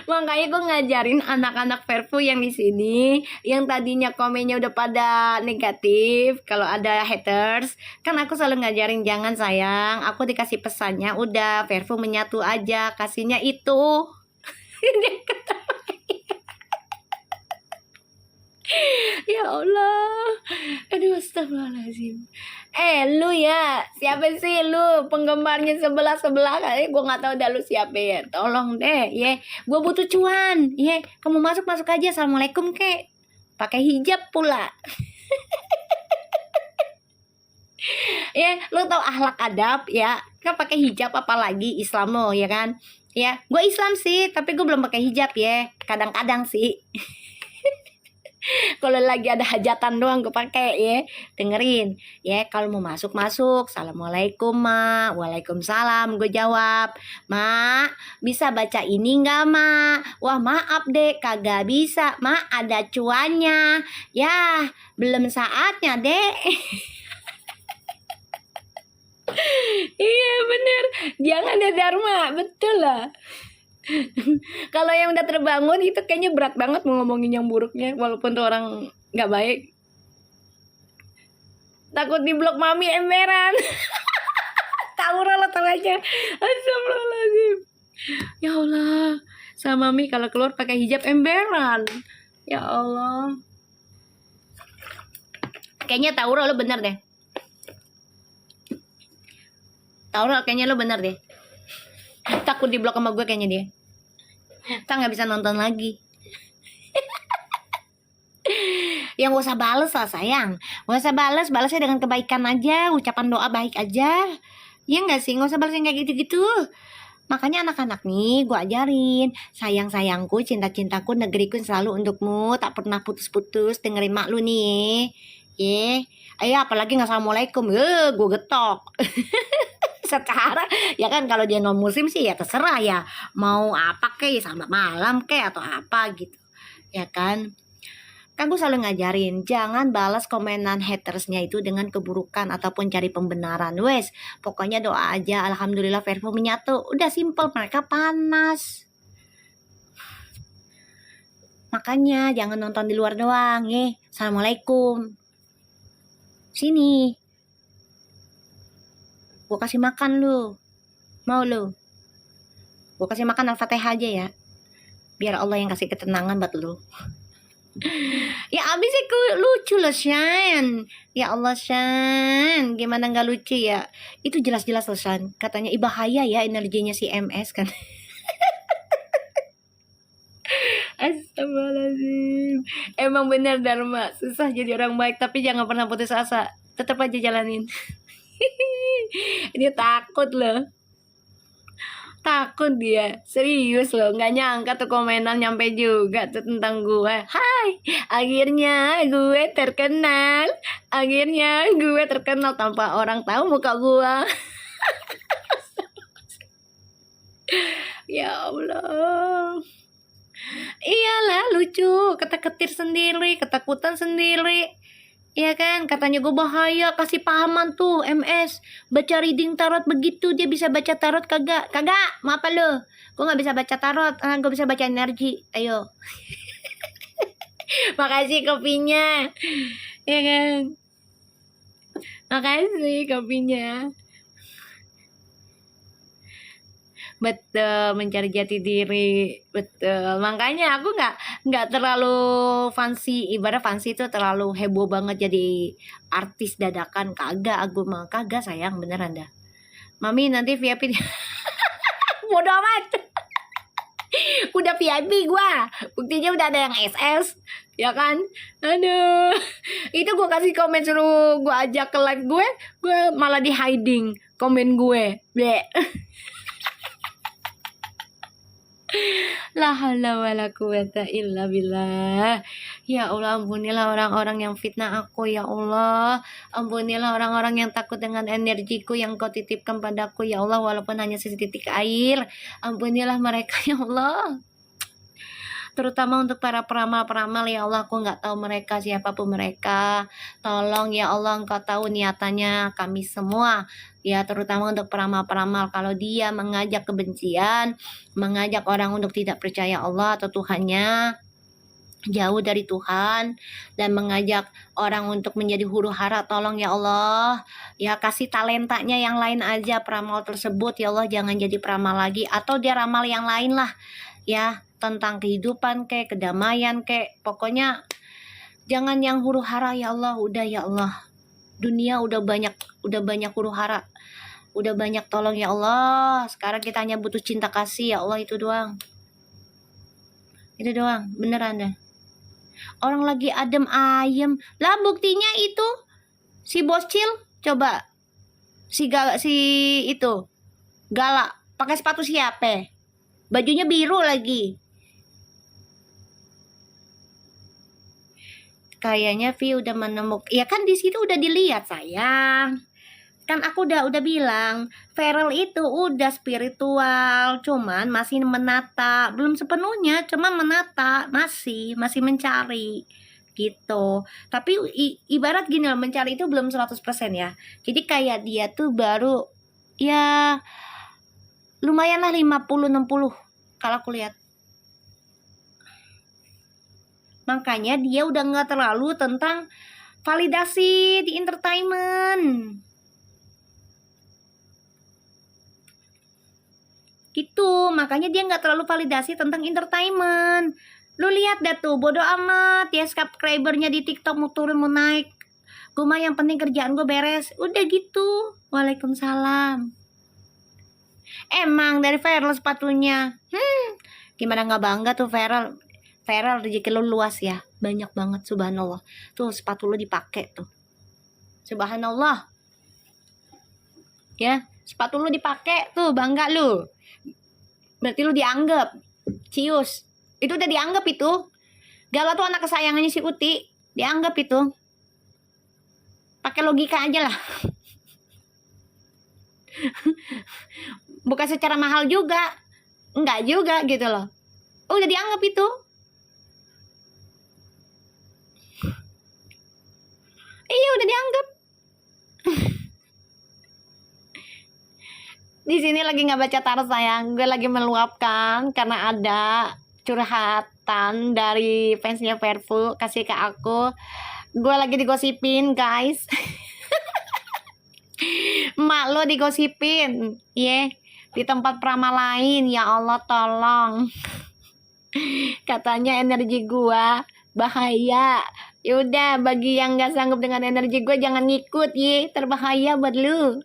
Makanya gue ngajarin anak-anak Verfu yang di sini, yang tadinya komennya udah pada negatif, kalau ada haters, kan aku selalu ngajarin jangan sayang, aku dikasih pesannya udah Verfu menyatu aja, kasihnya itu. Ya Allah. Aduh, astagfirullahaladzim. Lu ya, siapa sih lu penggemarnya sebelah-sebelah? Kayaknya gue nggak tahu dah lu siapa ya. Tolong deh, ya. Gue butuh cuan, ya. Kamu masuk aja. Assalamualaikum kek. Pakai hijab pula. Ya, lu tau akhlak adab ya. Kan pakai hijab apalagi Islam lo ya kan? Ya, gue Islam sih, tapi gue belum pakai hijab ya. Kadang-kadang sih. Kalau lagi ada hajatan doang gue pakai ya. Dengerin ya, kalau mau masuk Assalamualaikum ma. Waalaikumsalam gue jawab. Ma, bisa baca ini nggak ma? Wah maaf deh kagak bisa ma, ada cuannya ya, belum saatnya deh. Iya bener, jangan ada Dharma, betul lah. Kalau yang udah terbangun itu kayaknya berat banget mau ngomongin yang buruknya, walaupun tuh orang nggak baik. Takut diblok mami emberan. Tahu lo tau aja. Astagfirullahaladzim. Ya Allah, sama mami kalau keluar pakai hijab emberan. Ya Allah. Kayaknya Tauro lo bener deh. Tauro kayaknya lo bener deh. Takut diblok sama gue kayaknya dia. Kita nggak bisa nonton lagi. Yang gak usah bales lah sayang. Gak usah balasnya dengan kebaikan aja, ucapan doa baik aja. Ya nggak sih, nggak usah balas yang kayak gitu-gitu. Makanya anak-anak nih gue ajarin, sayang-sayangku, cinta-cintaku, negeriku selalu untukmu, tak pernah putus-putus, dengerin mak lu nih. Ayo apalagi nggak assalamualaikum, gue getok. Sekarang ya kan kalau dia non muslim sih ya terserah ya, mau apa kek, selamat malam kek atau apa gitu ya kan. Gue selalu ngajarin jangan balas komenan hatersnya itu dengan keburukan ataupun cari pembenaran. Wes pokoknya doa aja, alhamdulillah Vervo menyatu, udah simple. Mereka panas, makanya jangan nonton di luar doang ya. Assalamualaikum, sini gue kasih makan lu, mau lu gue kasih makan Al-Fatihah aja ya, biar Allah yang kasih ketenangan buat lu. Ya abis itu lucu loh Shan. Ya Allah Shan, gimana gak lucu ya? Itu jelas-jelas loh Shan, katanya bahaya ya energinya si MS kan. Astagfirullahaladzim. Emang bener Dharma, susah jadi orang baik, tapi jangan pernah putus asa, tetap aja jalanin. Dia takut loh, takut dia, serius loh. Nggak nyangka tuh komenan nyampe juga tuh tentang gue. Hai, akhirnya gue terkenal, tanpa orang tahu muka gue. Ya Allah, iyalah lucu, ketar-ketir sendiri, ketakutan sendiri. Iya kan, katanya gue bahaya, kasih pahaman tuh MS. Baca reading tarot begitu, dia bisa baca tarot kagak? Kagak, mau apa lo? Gue gak bisa baca tarot, gue bisa baca energi. Ayo. Makasih kopinya. Iya kan? Makasih kopinya. Betul, mencari jati diri. Betul, makanya aku nggak terlalu fancy. Ibarat fancy itu terlalu heboh banget jadi artis dadakan. Kagak, aku mah kagak sayang, beneran dah. Mami nanti VIP. Bodoh amat. Udah VIP gua, buktinya udah ada yang SS, ya kan? Aduh, itu gua kasih komen suruh gua ajak ke live gue malah di hiding komen gue. Bleh. La haula wala quwata illa billah. Ya Allah, ampunilah orang-orang yang fitnah aku ya Allah. Ampunilah orang-orang yang takut dengan energiku yang kau titipkan padaku ya Allah, walaupun hanya setitik air. Ampunilah mereka ya Allah. Terutama untuk para peramal-peramal ya Allah, aku nggak tahu mereka, siapapun mereka. Tolong ya Allah, Engkau tahu niatannya kami semua. Ya terutama untuk peramal-peramal, kalau dia mengajak kebencian, mengajak orang untuk tidak percaya Allah atau Tuhannya, jauh dari Tuhan, dan mengajak orang untuk menjadi huru hara, tolong ya Allah, ya kasih talentanya yang lain aja peramal tersebut ya Allah, jangan jadi peramal lagi, atau dia ramal yang lain lah ya, tentang kehidupan kek, kedamaian kek, pokoknya Jangan yang huru hara ya Allah, udah ya Allah. Dunia udah banyak huru hara. Udah banyak tolong ya Allah. Sekarang kita hanya butuh cinta kasih ya Allah, itu doang. Itu doang, beneran dah. Orang lagi adem ayem. Lah buktinya itu si bocil, coba si itu galak pakai sepatu siapa? Bajunya biru lagi. Kayaknya Vi udah menemukan. Ya kan di situ udah dilihat sayang. Kan aku udah bilang, Feral itu udah spiritual, cuman masih menata, belum sepenuhnya, cuman menata, masih mencari gitu. Tapi ibarat gini loh, mencari itu belum 100% ya. Jadi kayak dia tuh baru ya lumayan lah 50-60 kalau aku lihat. Makanya dia udah nggak terlalu tentang validasi di entertainment. Gitu, makanya dia nggak terlalu validasi tentang entertainment. Lu lihat dah tuh, bodo amat ya subscribernya di TikTok mau turun mau naik. Gue mah yang penting kerjaan gue beres. Udah gitu. Waalaikumsalam. Emang dari Feral sepatunya. Gimana nggak bangga tuh Feral? Feral rezeki lu luas ya. Banyak banget, subhanallah. Tuh sepatu lu dipakai tuh. Subhanallah. Ya, sepatu lu dipakai tuh, bangga lu. Berarti lu dianggap. Cius. Itu udah dianggap itu. Gala tuh anak kesayangannya si Uti. Dianggap itu. Pakai logika aja lah. Bukan secara mahal juga. Enggak juga gitu loh. Udah dianggap itu. Iya udah dianggap. Di sini lagi nggak baca tar sayang, gue lagi meluapkan karena ada curhatan dari fansnya Verfu kasih ke aku. Gue lagi digosipin guys. Mak lo digosipin, yeah, di tempat peramal lain. Ya Allah tolong. Katanya energi gue bahaya. Yaudah bagi yang nggak sanggup dengan energi gue jangan ngikut ye, terbahaya buat lu.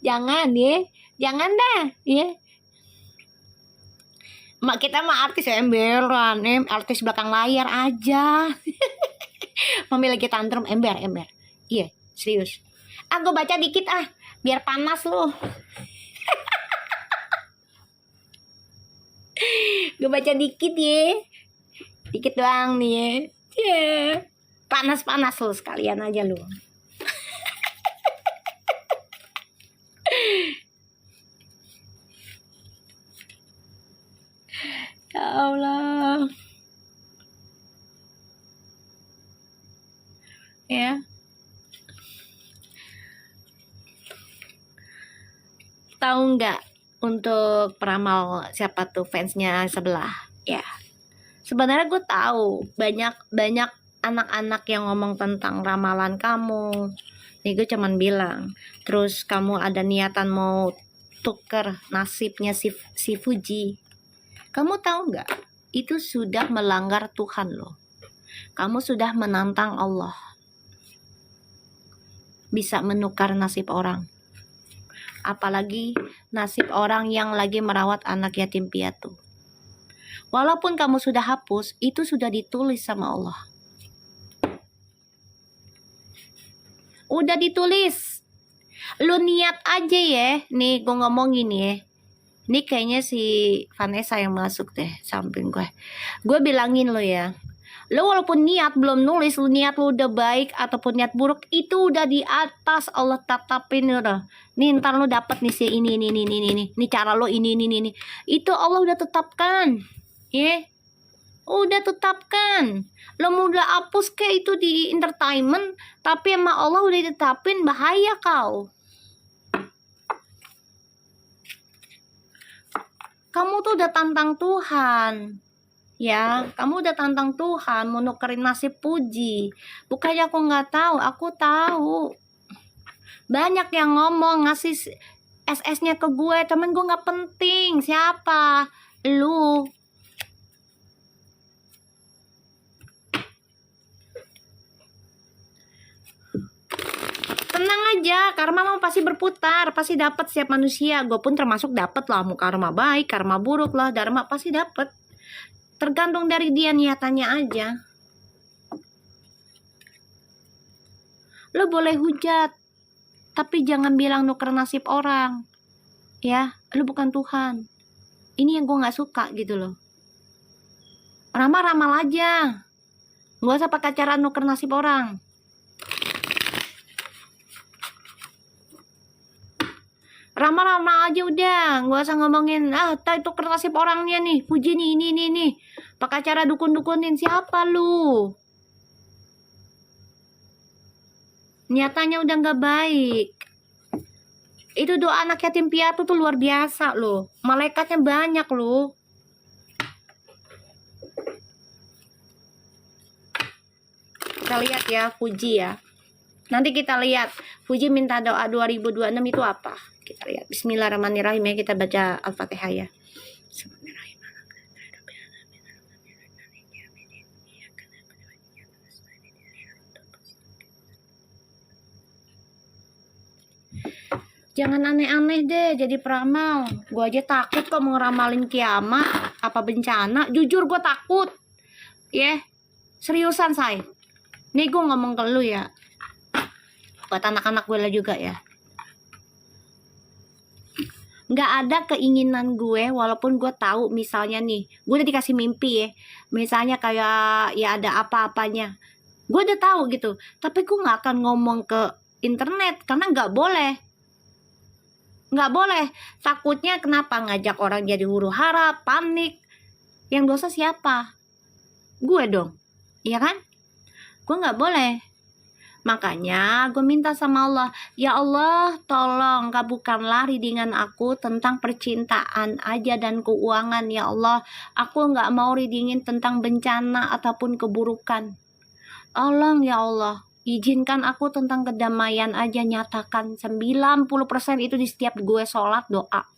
Jangan ya, jangan dah ya. Mak kita mah artis emberan, artis belakang layar aja. Memiliki tantrum ember. Iya, serius. Gue baca dikit biar panas lu. Gue baca dikit ya. Dikit doang nih ya. Panas lu sekalian aja lu. Ya Allah. Ya. Tahu nggak untuk peramal siapa tuh fansnya sebelah? Ya. Sebenarnya gue tahu banyak anak-anak yang ngomong tentang ramalan kamu. Nih gue cuman bilang, terus kamu ada niatan mau tuker nasibnya si Fuji. Kamu tahu nggak? Itu sudah melanggar Tuhan loh. Kamu sudah menantang Allah. Bisa menukar nasib orang. Apalagi nasib orang yang lagi merawat anak yatim piatu. Walaupun kamu sudah hapus, itu sudah ditulis sama Allah. Udah ditulis. Lu niat aja ya. Nih gue ngomongin ya. Ini kayaknya si Vanessa yang masuk deh samping gue. Gue bilangin lo ya. Lo walaupun niat belum nulis, lo niat lo udah baik ataupun niat buruk, itu udah di atas Allah tetapin udah. Nih ntar lo dapet nih si ini. Nih cara lo ini. Itu Allah udah tetapkan. Ya. Udah tetapkan. Lo mau udah hapus kayak itu di entertainment, tapi emang Allah udah tetapin, bahaya kau. Kamu tuh udah tantang Tuhan. Ya, kamu udah tantang Tuhan mau nukerin nasib Puji. Bukannya aku nggak tahu, aku tahu. Banyak yang ngomong ngasih SS-nya ke gue, temen gue nggak penting. Siapa? Lu. aja, karma mau pasti berputar, pasti dapat setiap manusia. Gue pun termasuk dapat lah, mau karma baik, karma buruk lah, dharma pasti dapat. Tergantung dari dia niatannya aja. Lo boleh hujat, tapi jangan bilang nuker nasib orang. Ya, lo bukan Tuhan. Ini yang gue nggak suka gitu loh. Ramal-ramal aja, nggak usah pakai cara nuker nasib orang. Ramal-ramal aja udah, nggak usah ngomongin itu nasib orangnya nih, puji nih ini. Pakai cara dukun-dukunin. Siapa lu? Nyatanya udah nggak baik. Itu doa anak yatim piatu tuh luar biasa loh, malaikatnya banyak loh. Kita lihat ya Fuji ya. Nanti kita lihat Fuji minta doa 2026 itu apa. Kita lihat. Bismillahirrahmanirrahim ya, kita baca Al-Fatihah ya. Jangan aneh-aneh deh jadi peramal. Gue aja takut kok mau ngeramalin kiamat apa bencana. Jujur gue takut. Ya, seriusan say. Nih gue ngomong ke lu ya. Buat anak-anak gue lah juga ya. Nggak ada keinginan gue, walaupun gue tahu misalnya nih, gue udah dikasih mimpi ya, misalnya kayak ya ada apa-apanya, gue udah tahu gitu, tapi gue nggak akan ngomong ke internet karena nggak boleh, takutnya kenapa ngajak orang jadi huru hara, panik, yang dosa siapa? Gue dong, iya kan? Gue nggak boleh. Makanya gue minta sama Allah, ya Allah tolong kabulkanlah readingan aku tentang percintaan aja dan keuangan ya Allah. Aku gak mau readingin tentang bencana ataupun keburukan. Tolong ya Allah, izinkan aku tentang kedamaian aja, nyatakan 90% itu di setiap gue sholat doa.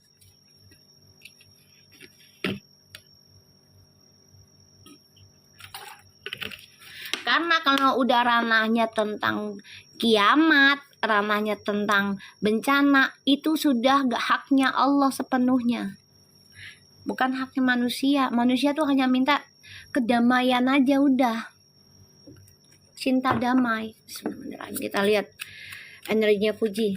Karena kalau udah ranahnya tentang kiamat, ranahnya tentang bencana, itu sudah gak haknya Allah sepenuhnya. Bukan haknya manusia. Manusia tuh hanya minta kedamaian aja udah. Cinta damai. Sebenarnya kita lihat energinya Fuji.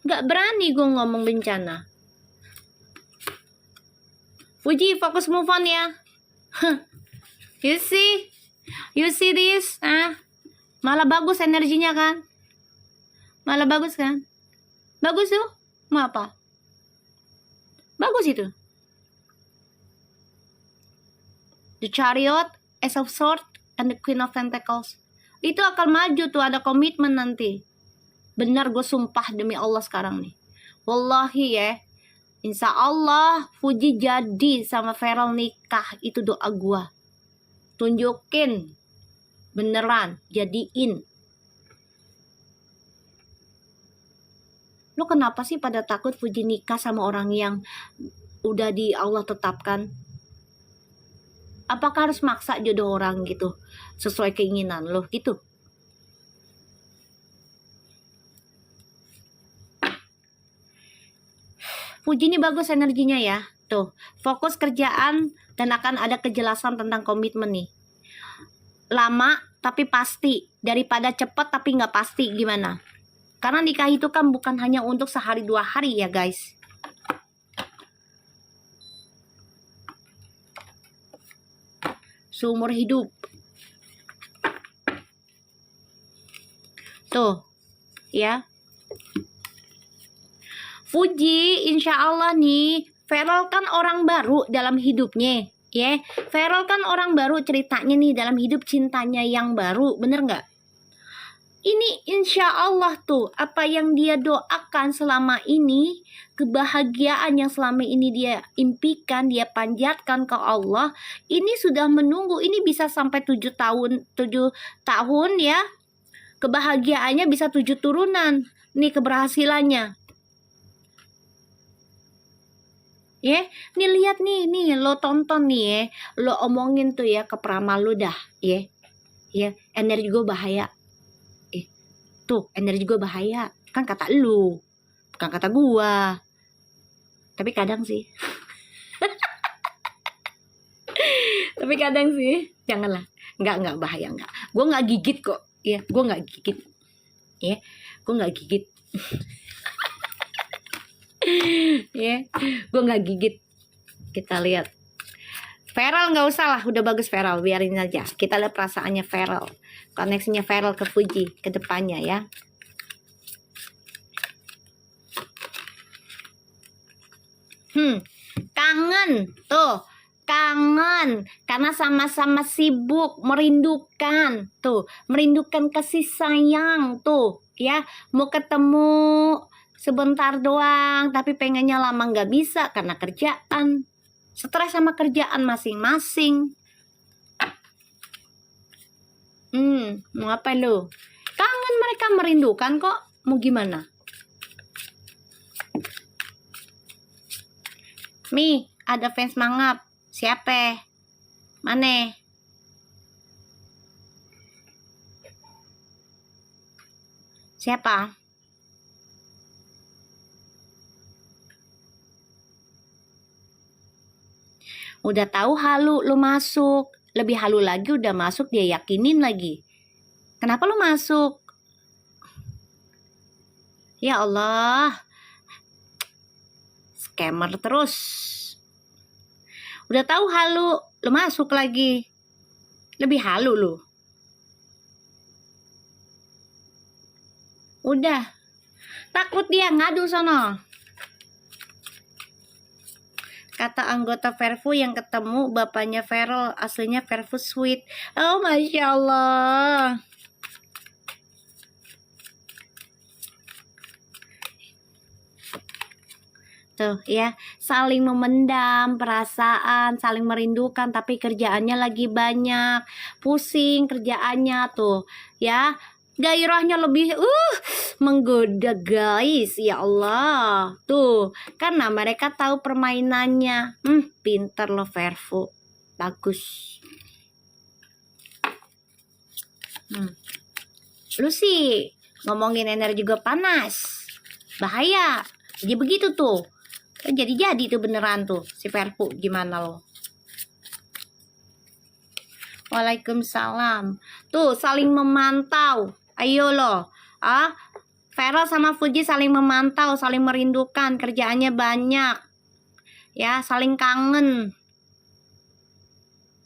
Gak berani gue ngomong bencana. Fuji, fokus move on ya. You see this? Malah bagus energinya kan? Malah bagus kan? Bagus tuh? Mau apa? Bagus itu. The Chariot, Ace of Swords, and the Queen of Pentacles. Itu akan maju tuh, ada komitmen nanti. Benar, gue sumpah demi Allah sekarang nih. Wallahi ya, insya Allah Fuji jadi sama Feral nikah. Itu doa gue. Tunjukin. Beneran, jadiin. Lo kenapa sih pada takut Fuji nikah sama orang yang udah di Allah tetapkan? Apakah harus maksa jodoh orang gitu sesuai keinginan lo gitu? Fuji ini bagus energinya ya. Tuh, fokus kerjaan dan akan ada kejelasan tentang komitmen nih. Lama tapi pasti, daripada cepat tapi nggak pasti gimana? Karena nikah itu kan bukan hanya untuk sehari 2 hari ya guys. Seumur hidup. Tuh, ya. Fuji, insya Allah nih, Feral kan orang baru dalam hidupnya, ya. Feral kan orang baru ceritanya nih dalam hidup cintanya yang baru, bener nggak? Ini insya Allah tuh, apa yang dia doakan selama ini, kebahagiaan yang selama ini dia impikan, dia panjatkan ke Allah, ini sudah menunggu, ini bisa sampai 7 tahun ya. Kebahagiaannya bisa 7 turunan, nih keberhasilannya. Ya, nih lihat nih lo tonton nih ya, lo omongin tuh ya ke peramal lo dah, ya, energi gue bahaya, tuh energi gue bahaya, kan kata lu, bukan kata gua, tapi kadang sih, janganlah, nggak bahaya nggak, gue nggak gigit kok, ya, gue nggak gigit, ya, gue nggak gigit, ya, gue nggak gigit, kita lihat. Feral nggak usah lah, udah bagus Feral, biarin aja. Kita lihat perasaannya Feral, koneksinya Feral ke Fuji ke depannya ya. Kangen tuh, kangen karena sama-sama sibuk, merindukan tuh, merindukan kasih sayang tuh ya. Mau ketemu sebentar doang, tapi pengennya lama nggak bisa karena kerjaan. Stres sama kerjaan masing-masing. Mau apa lu? Kangen, mereka merindukan kok. Mau gimana? Mi, ada fans mangap. Siapa? Mana? Siapa? Udah tahu halu lu masuk. Lebih halu lagi udah masuk, dia yakinin lagi. Kenapa lu masuk? Ya Allah. Scammer terus. Udah tahu halu, lu masuk lagi. Lebih halu lu. Udah. Takut dia, ngadu sono. Kata anggota Verfu yang ketemu bapaknya Feral, aslinya Verfu Sweet. Oh, Masya Allah. Tuh ya, saling memendam perasaan, saling merindukan, tapi kerjaannya lagi banyak, pusing kerjaannya tuh ya, gairahnya lebih menggoda guys, ya Allah tuh, karena mereka tahu permainannya. Pinter lo Verfu, bagus. Lu sih ngomongin energi juga panas, bahaya, jadi begitu tuh. Jadi tuh beneran tuh si Verfu, gimana lo? Waalaikumsalam. Tuh saling memantau. Ayo lo. Feral sama Fuji saling memantau, saling merindukan, kerjaannya banyak. Ya, saling kangen.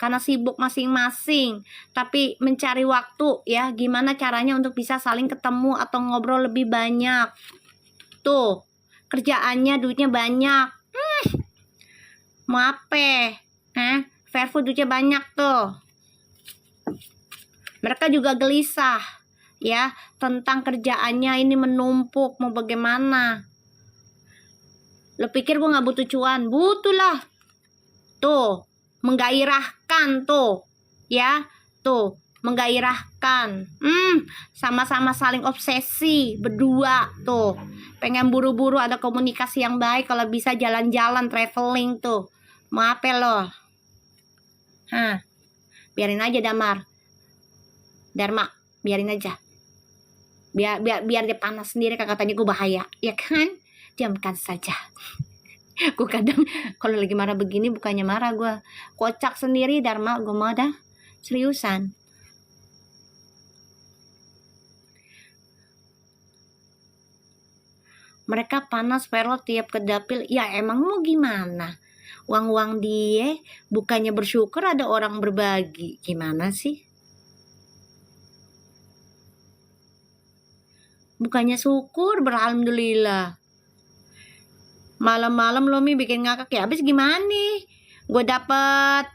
Karena sibuk masing-masing, tapi mencari waktu ya, gimana caranya untuk bisa saling ketemu atau ngobrol lebih banyak. Tuh. Kerjaannya duitnya banyak. Mau apa? Verfu duitnya banyak tuh. Mereka juga gelisah ya tentang kerjaannya ini menumpuk, mau bagaimana? Lo pikir gue gak butuh cuan? Butuh lah. Tuh, menggairahkan tuh ya, tuh menggairahkan. Sama-sama saling obsesi berdua tuh, pengen buru-buru ada komunikasi yang baik, kalau bisa jalan-jalan traveling tuh. Mau apa lo? Biarin aja Dharma, biarin aja, biar dia panas sendiri, kan katanya gue bahaya ya kan, diamkan saja. Gue kadang kalau lagi marah begini, bukannya marah, gue kocak sendiri. Dharma, gue mau dah seriusan. Mereka panas Feral tiap ke dapil. Ya emang mau gimana? Uang-uang dia bukannya bersyukur ada orang berbagi. Gimana sih? Bukannya syukur, beralhamdulillah. Malam-malam lo Mi bikin ngakak ya. Habis gimana nih? Gue dapet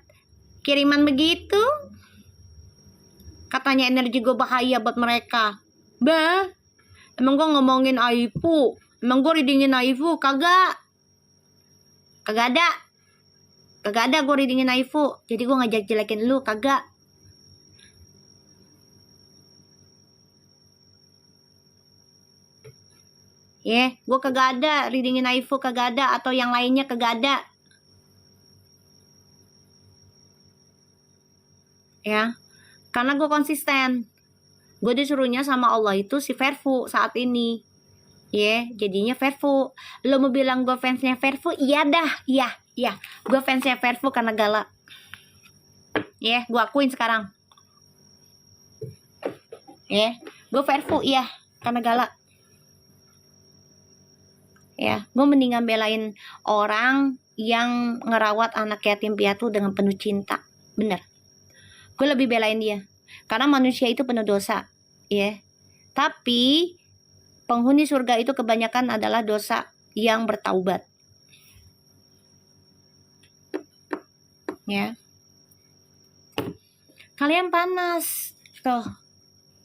kiriman begitu. Katanya energi gue bahaya buat mereka. Bah, emang gue ngomongin Aifu? Emang gue readingin Aifu? Kagak ada gue readingin Aifu. Jadi gue ngajak jelekin lu, kagak. Gue kagak ada readingin Aifu, kagak ada, atau yang lainnya kagak ada. ya. Karena gue konsisten. Gue disuruhnya sama Allah itu si Verfu saat ini. Ya, jadinya Verfu. Lo mau bilang gue fansnya Verfu? Iya dah, iya. Gue fansnya Verfu karena galak. Ya, gue akuin sekarang. Ya, gue Verfu iya karena galak. Ya, gue mendingan belain orang yang ngerawat anak yatim piatu dengan penuh cinta. Bener. Gue lebih belain dia. Karena manusia itu penuh dosa. Ya. Tapi penghuni surga itu kebanyakan adalah dosa yang bertaubat. Ya. Kalian panas. Tuh.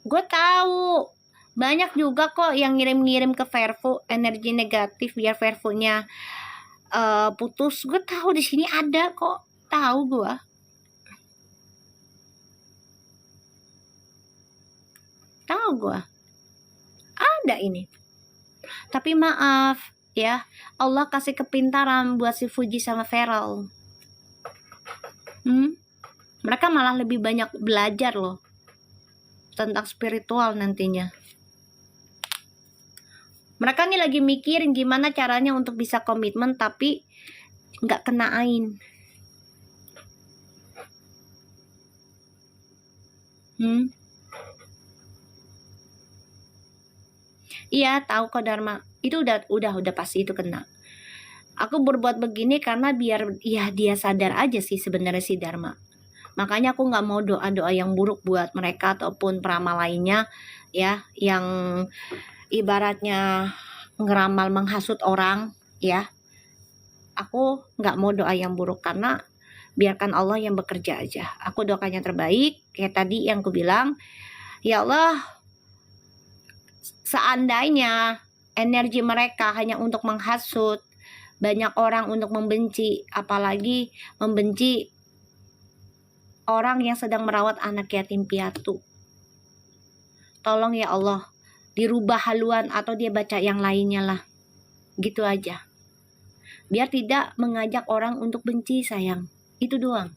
Gue tahu. Banyak juga kok yang ngirim-ngirim ke Verfu energi negatif biar Verfunya putus. Gue tahu di sini ada kok. Tahu gue. Tahu gue. Ada ini. Tapi maaf ya, Allah kasih kepintaran buat si Fuji sama Feral. Mereka malah lebih banyak belajar loh tentang spiritual nantinya. Mereka nih lagi mikirin gimana caranya untuk bisa komitmen tapi nggak kena ain. Iya, tahu kok Dharma. Itu udah pasti itu kena. Aku berbuat begini karena biar ya dia sadar aja sih sebenarnya si Dharma. Makanya aku nggak mau doa-doa yang buruk buat mereka ataupun peramal lainnya ya yang ibaratnya ngeramal menghasut orang ya. Aku nggak mau doa yang buruk karena biarkan Allah yang bekerja aja. Aku doakan yang terbaik kayak tadi yang aku bilang, ya Allah, seandainya energi mereka hanya untuk menghasut, banyak orang untuk membenci, apalagi membenci orang yang sedang merawat anak yatim piatu. Tolong ya Allah, dirubah haluan atau dia baca yang lainnya lah. Gitu aja. Biar tidak mengajak orang untuk benci sayang. Itu doang.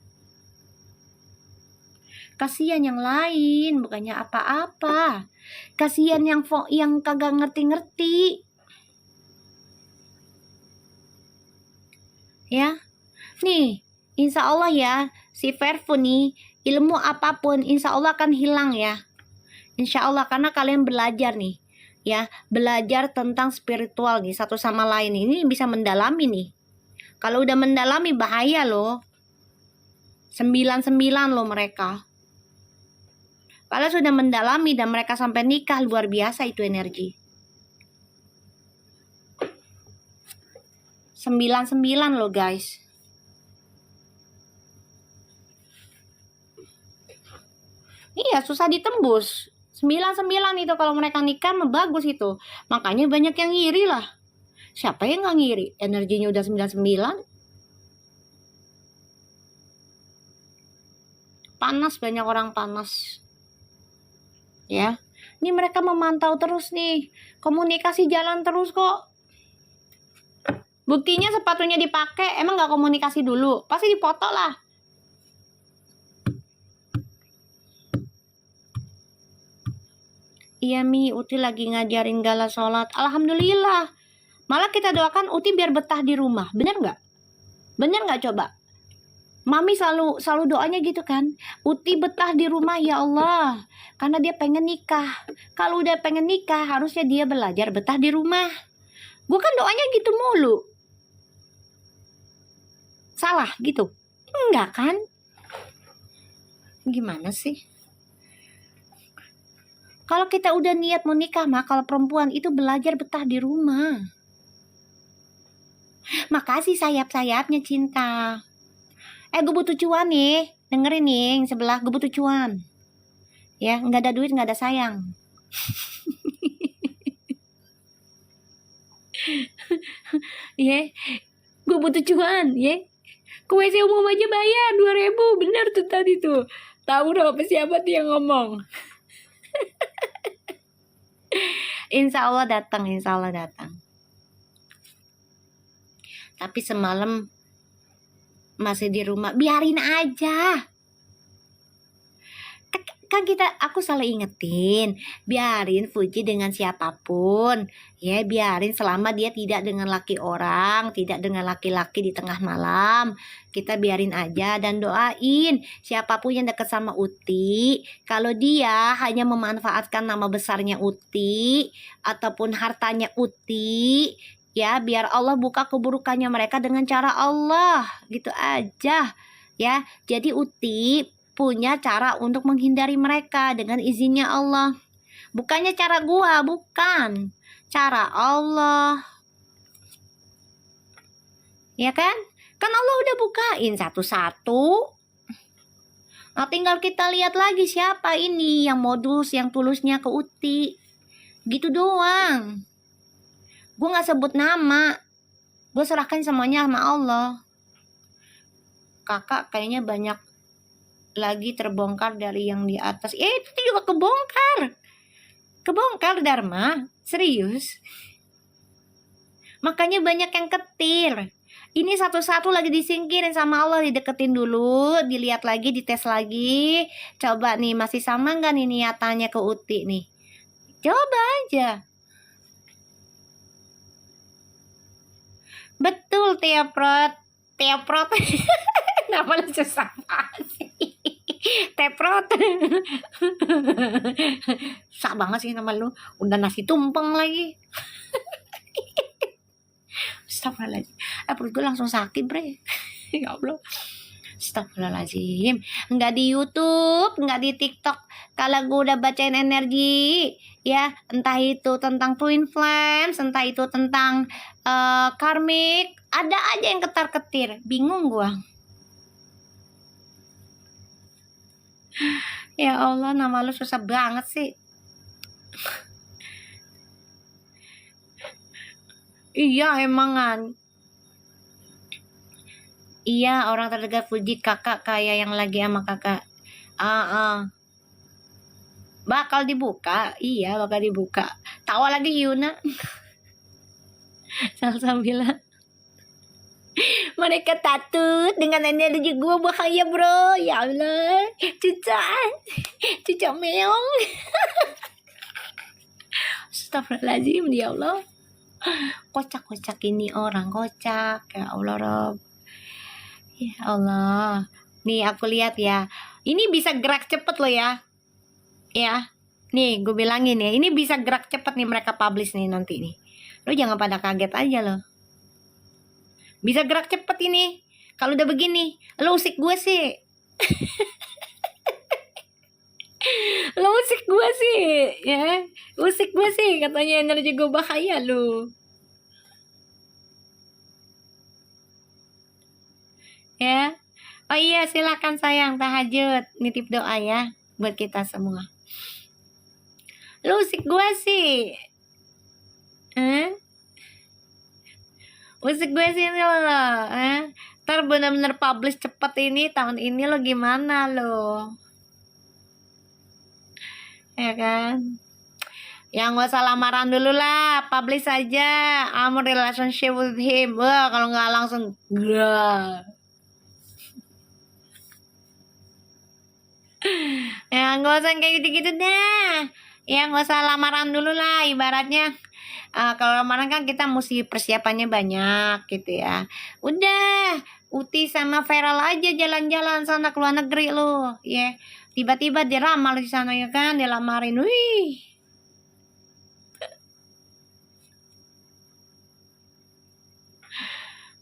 Kasihan yang lain, bukannya apa-apa. Kasihan yang kagak ngerti-ngerti. Ya. Nih, insya Allah ya, si Verfu nih, ilmu apapun insya Allah akan hilang ya. Insya Allah, karena kalian belajar nih. Ya, belajar tentang spiritual nih, satu sama lain. Ini bisa mendalami nih. Kalau udah mendalami bahaya loh. 99 loh mereka. Kalau sudah mendalami dan mereka sampai nikah, luar biasa itu energi. 99 loh guys. Iya, susah ditembus. 99 itu kalau mereka nikah mah bagus itu. Makanya banyak yang ngiri lah. Siapa yang gak ngiri? Energinya udah 99. Panas, banyak orang panas. Ya. Ini mereka memantau terus nih. Komunikasi jalan terus kok. Buktinya sepatunya dipakai, emang gak komunikasi dulu? Pasti dipoto lah. Iya Mi, Uti lagi ngajarin Gala sholat. Alhamdulillah. Malah kita doakan Uti biar betah di rumah. Bener nggak? Bener nggak coba? Mami selalu doanya gitu kan. Uti betah di rumah ya Allah. Karena dia pengen nikah. Kalau udah pengen nikah, harusnya dia belajar betah di rumah. Gue kan doanya gitu mulu. Salah gitu? Enggak kan? Gimana sih? Kalau kita udah niat mau nikah mah, kalau perempuan itu belajar betah di rumah. Makasih sayap-sayapnya cinta. Gue butuh cuan nih. Dengerin nih yang sebelah, gue butuh cuan. Ya, nggak ada duit, nggak ada sayang. Ya, gue butuh cuan, ya. Ke WC umum aja bayar 2.000, bener tuh tadi tuh. Tahu dong apa siapa tuh yang ngomong. Insya Allah datang, insya Allah datang. Tapi semalam masih di rumah, biarin aja. Kan aku selalu ingetin, biarin Fuji dengan siapapun, ya biarin selama dia tidak dengan laki orang, tidak dengan laki-laki di tengah malam. Kita biarin aja dan doain siapapun yang dekat sama Uti, kalau dia hanya memanfaatkan nama besarnya Uti ataupun hartanya Uti, ya biar Allah buka keburukannya mereka dengan cara Allah, gitu aja. Ya, jadi Uti punya cara untuk menghindari mereka dengan izinnya Allah. Bukannya cara gua, bukan. Cara Allah. Ya kan? Kan Allah udah bukain satu-satu. Nah, tinggal kita lihat lagi siapa ini yang modus, yang tulusnya ke Uti. Gitu doang. Gua gak sebut nama. Gue serahkan semuanya sama Allah. Kakak kayaknya banyak lagi terbongkar dari yang di atas. Itu juga kebongkar. Kebongkar Dharma. Serius. Makanya banyak yang ketir. Ini satu-satu lagi disingkirin sama Allah. Dideketin dulu. Dilihat lagi, dites lagi. Coba nih masih sama gak nih niatannya ke Uti nih. Coba aja. Betul Teoprot. Kenapa lu susah sih? Teprot. Susah banget sih nama lu. Udah nasi tumpeng lagi. Astagfirullahaladzim. Perut gue langsung sakit bre. Ya Allah. Astagfirullahaladzim. Nggak di YouTube, nggak di TikTok. Kalau gue udah bacain energi, ya entah itu tentang twin flames, entah itu tentang karmik, ada aja yang ketar-ketir. Bingung gue. Ya Allah, nama lu susah banget sih. Iya emangan. Iya, orang terdekat Fuji, kakak kayak yang lagi sama kakak. Bakal dibuka. Iya, bakal dibuka. Tawa lagi Yuna. Salsa bilang. Mereka takut dengan energi gue bahaya bro. Ya Allah. Cucak meong. Astagfirullahaladzim ya Allah. Kocak-kocak ini orang kocak. Ya Allah Rob. Ya Allah. Nih aku lihat ya. Ini bisa gerak cepet loh ya. Ya. Nih gue bilangin ya. Ini bisa gerak cepet nih mereka publish nih nanti nih. Lo jangan pada kaget aja loh. Bisa gerak cepet ini. Kalau udah begini, lo usik gue sih. Lo usik gue sih, ya. Usik gue sih, katanya energi gue bahaya lo. Ya. Oh iya, silakan sayang tahajud. Nitip doa ya buat kita semua. Lo usik gue sih. Musik gue sih lo, ntar bener-bener publish cepet ini tahun ini lo gimana lo, ya kan? Yang gak usah lamaran dulu lah, publish aja. I'm a relationship with him. Wah kalau nggak langsung gak. Ya gak usah kayak gitu-gitu deh. Ya gak usah lamaran dulu lah, ibaratnya. Kalau lamaran kan kita mesti persiapannya banyak gitu ya. Udah, Uti sama Feral aja jalan-jalan sana ke luar negeri lo, ya. Tiba-tiba dia ramal di sana ya kan, dia lamarin, wih.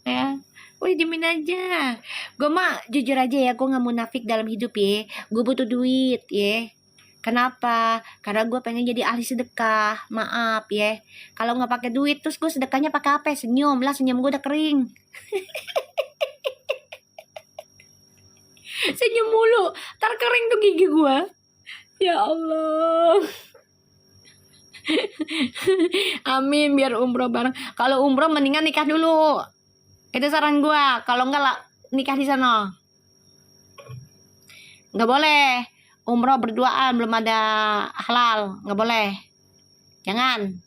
Ya, wih dimin aja. Gue mah jujur aja ya, gue nggak munafik dalam hidup ya. Gue butuh duit ya. Kenapa? Karena gue pengen jadi ahli sedekah. Maaf ya. Kalau nggak pakai duit, terus gue sedekahnya pakai apa? Senyum lah, senyum gue udah kering. Senyum mulu, ntar kering tuh gigi gue. Ya Allah. Amin, biar umroh bareng. Kalau umroh mendingan nikah dulu. Itu saran gue. Kalau enggak lah, nikah di sana. Nggak boleh. Umroh berduaan belum ada halal, nggak boleh. Jangan.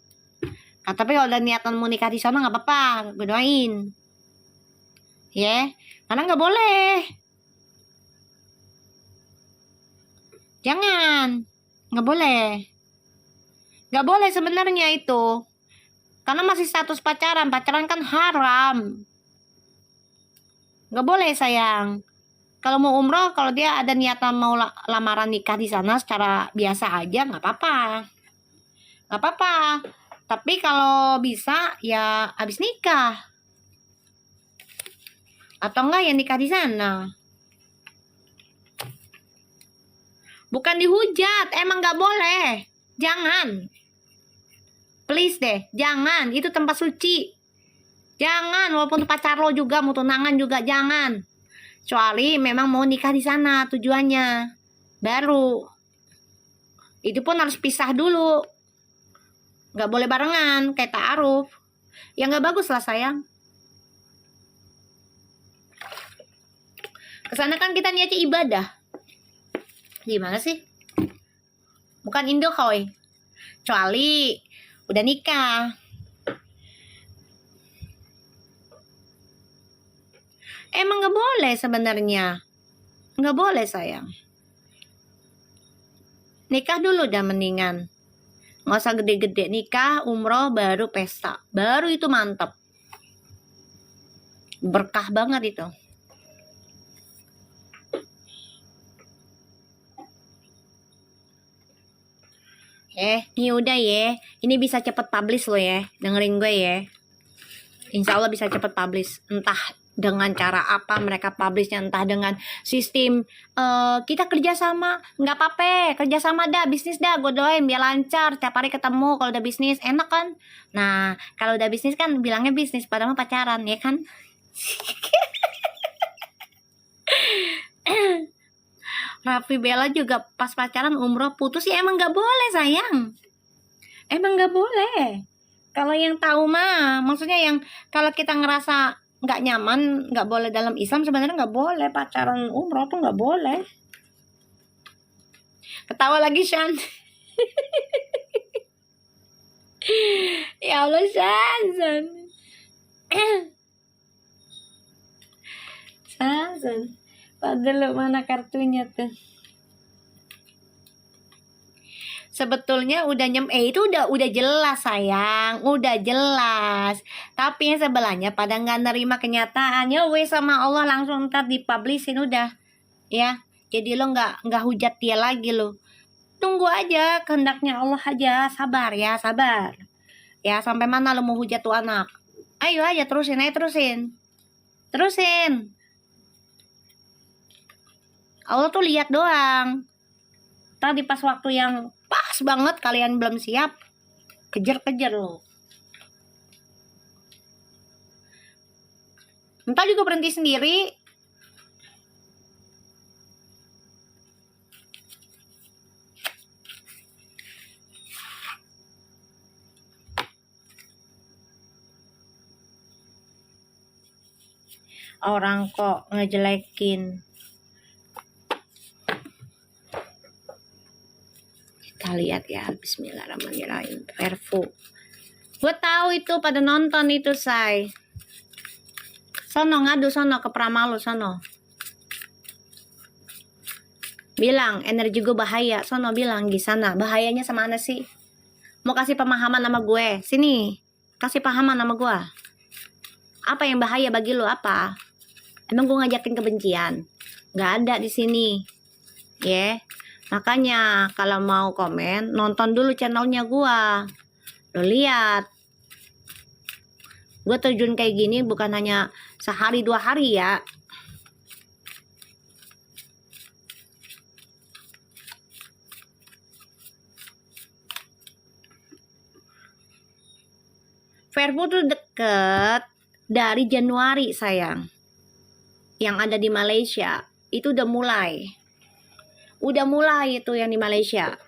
Tapi kalau udah niatan mau nikah di sana nggak apa-apa, gue doain. Ya, karena nggak boleh. Jangan. Nggak boleh. Nggak boleh sebenarnya itu. Karena masih status pacaran. Pacaran kan haram. Nggak boleh sayang. Kalau mau umroh, kalau dia ada niatan mau lamaran nikah di sana secara biasa aja, nggak apa-apa. Nggak apa-apa. Tapi kalau bisa, ya habis nikah. Atau enggak ya nikah di sana. Bukan dihujat, emang nggak boleh. Jangan. Please deh, jangan. Itu tempat suci. Jangan, walaupun pacar lo juga, mau tunangan juga, jangan. Kecuali memang mau nikah di sana tujuannya. Baru. Itu pun harus pisah dulu. Nggak boleh barengan, kayak ta'aruf. Ya nggak bagus lah sayang. Kesana kan kita niatnya ibadah. Gimana sih? Bukan Indokoy. Kecuali udah nikah. Emang nggak boleh sebenarnya. Nggak boleh sayang. Nikah dulu dah mendingan. Nggak usah gede-gede. Nikah, umroh, baru pesta. Baru itu mantep. Berkah banget itu. Ini udah ya. Ini bisa cepet publish lo ya. Dengerin gue ya. Insya Allah bisa cepet publish. Entah dengan cara apa mereka publishnya, entah dengan sistem kita kerjasama, nggak apa-apa, kerjasama dah, bisnis dah, gue doain biar lancar, tiap hari ketemu, kalau udah bisnis enak kan. Nah kalau udah bisnis kan bilangnya bisnis, padahal pacaran ya kan. Raffi Bella juga pas pacaran umroh putus ya, emang nggak boleh sayang, emang nggak boleh. Kalau yang tahu mah, maksudnya yang kalau kita ngerasa nggak nyaman, nggak boleh dalam Islam, sebenarnya nggak boleh pacaran umroh tuh nggak boleh. Ketawa lagi Shan. Ya Allah Shan. Shan. Padahal mana kartunya tuh. Sebetulnya udah itu udah jelas sayang, udah jelas. Tapi yang sebelahnya pada nggak nerima kenyataannya, wes sama Allah langsung ntar dipublishin udah, ya. Jadi lo nggak hujat dia lagi lo. Tunggu aja kehendaknya Allah aja, sabar ya, sabar. Ya sampai mana lo mau hujat tuh anak? Ayo aja terusin, terusin. Allah tuh lihat doang. Tadi pas waktu yang pas banget kalian belum siap, kejar-kejar lo. Entah juga berhenti sendiri. Orang kok ngejelekin. Kita lihat ya, bismillahirrahmanirrahim. Perfu. Gue tahu itu pada nonton itu, say. Sono ngadu sono ke Pramalu sono. Bilang energi gue bahaya, sono bilang di sana. Bahayanya sama mana sih? Mau kasih pemahaman sama gue. Sini, kasih pahaman sama gue. Apa yang bahaya bagi lo? Apa? Emang gue ngajakin kebencian? Gak ada di sini. Ya. Makanya kalau mau komen, nonton dulu channelnya gua. Lo lihat. Gua terjun kayak gini bukan hanya sehari 2 hari ya. Fairfood tuh deket dari Januari sayang. Yang ada di Malaysia itu udah mulai. Udah mulai itu yang di Malaysia.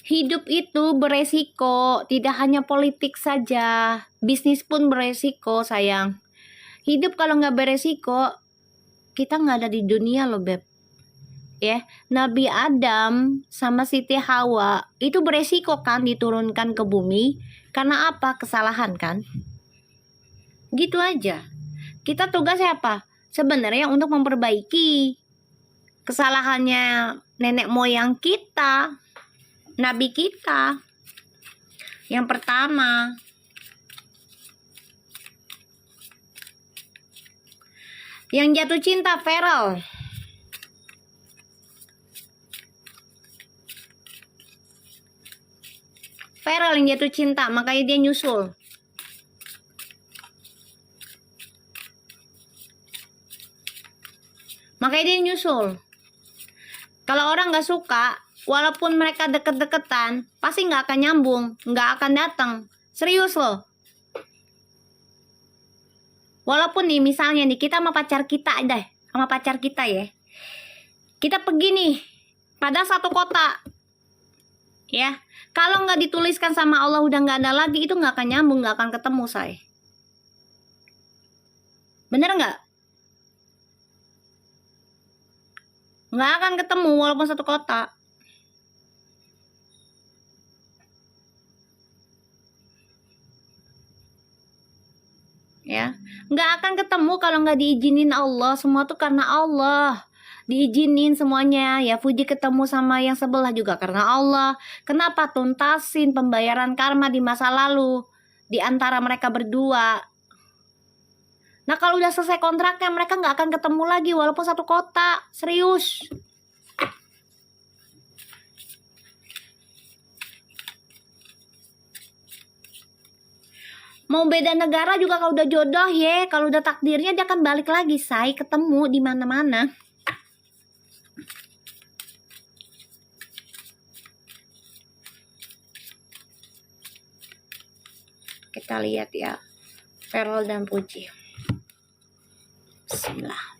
Hidup itu beresiko, tidak hanya politik saja. Bisnis pun beresiko sayang. Hidup kalau nggak beresiko, kita nggak ada di dunia loh Beb. ya, Nabi Adam sama Siti Hawa itu beresiko kan diturunkan ke bumi karena apa? Kesalahan kan? Gitu aja. Kita tugasnya apa? Sebenarnya untuk memperbaiki kesalahannya nenek moyang kita, nabi kita. Yang pertama, yang jatuh cinta Feral. Feral yang jatuh cinta, makanya dia nyusul. Makanya dia nyusul. Kalau orang nggak suka, walaupun mereka deket-deketan, pasti nggak akan nyambung, nggak akan datang. Serius loh. Walaupun nih, misalnya nih, kita sama pacar kita deh, sama pacar kita ya. Kita pergi nih, pada satu kota. Ya, kalau nggak dituliskan sama Allah udah nggak ada lagi, itu nggak akan nyambung, nggak akan ketemu, say. Bener nggak? Nggak akan ketemu walaupun satu kota. Ya, nggak akan ketemu kalau nggak diizinin Allah. Semua tuh karena Allah. Diizinin semuanya. Ya, Fuji ketemu sama yang sebelah juga karena Allah. Kenapa? Tuntasin pembayaran karma di masa lalu di antara mereka berdua. Nah, kalau udah selesai kontraknya, mereka nggak akan ketemu lagi walaupun satu kota. Serius. Mau beda negara juga kalau udah jodoh ya, kalau udah takdirnya dia akan balik lagi, say, ketemu di mana-mana. Kita lihat ya, Feral dan Puji. Bismillah.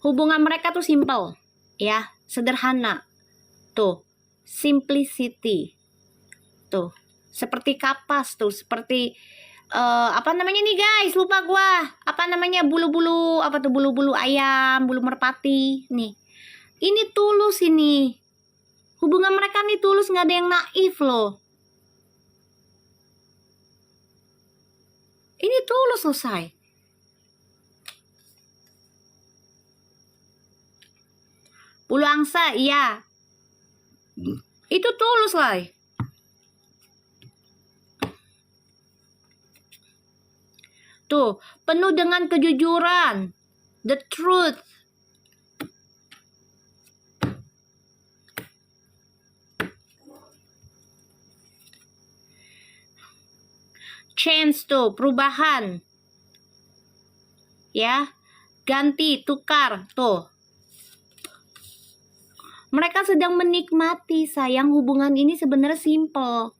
Hubungan mereka tuh simple, ya, sederhana. Tuh, simplicity. Tuh, seperti kapas tuh, seperti apa namanya nih guys, lupa gua. Apa namanya, bulu-bulu, apa tuh, bulu-bulu ayam, bulu merpati. Nih, ini tulus ini. Hubungan mereka nih tulus, nggak ada yang naif loh. Ini tulus selesai. Bulu angsa, iya. Itu tulus lah. Tuh, penuh dengan kejujuran. The truth. Change tuh, perubahan. Ya, ganti, tukar, tuh. Mereka sedang menikmati, sayang, hubungan ini sebenarnya simple.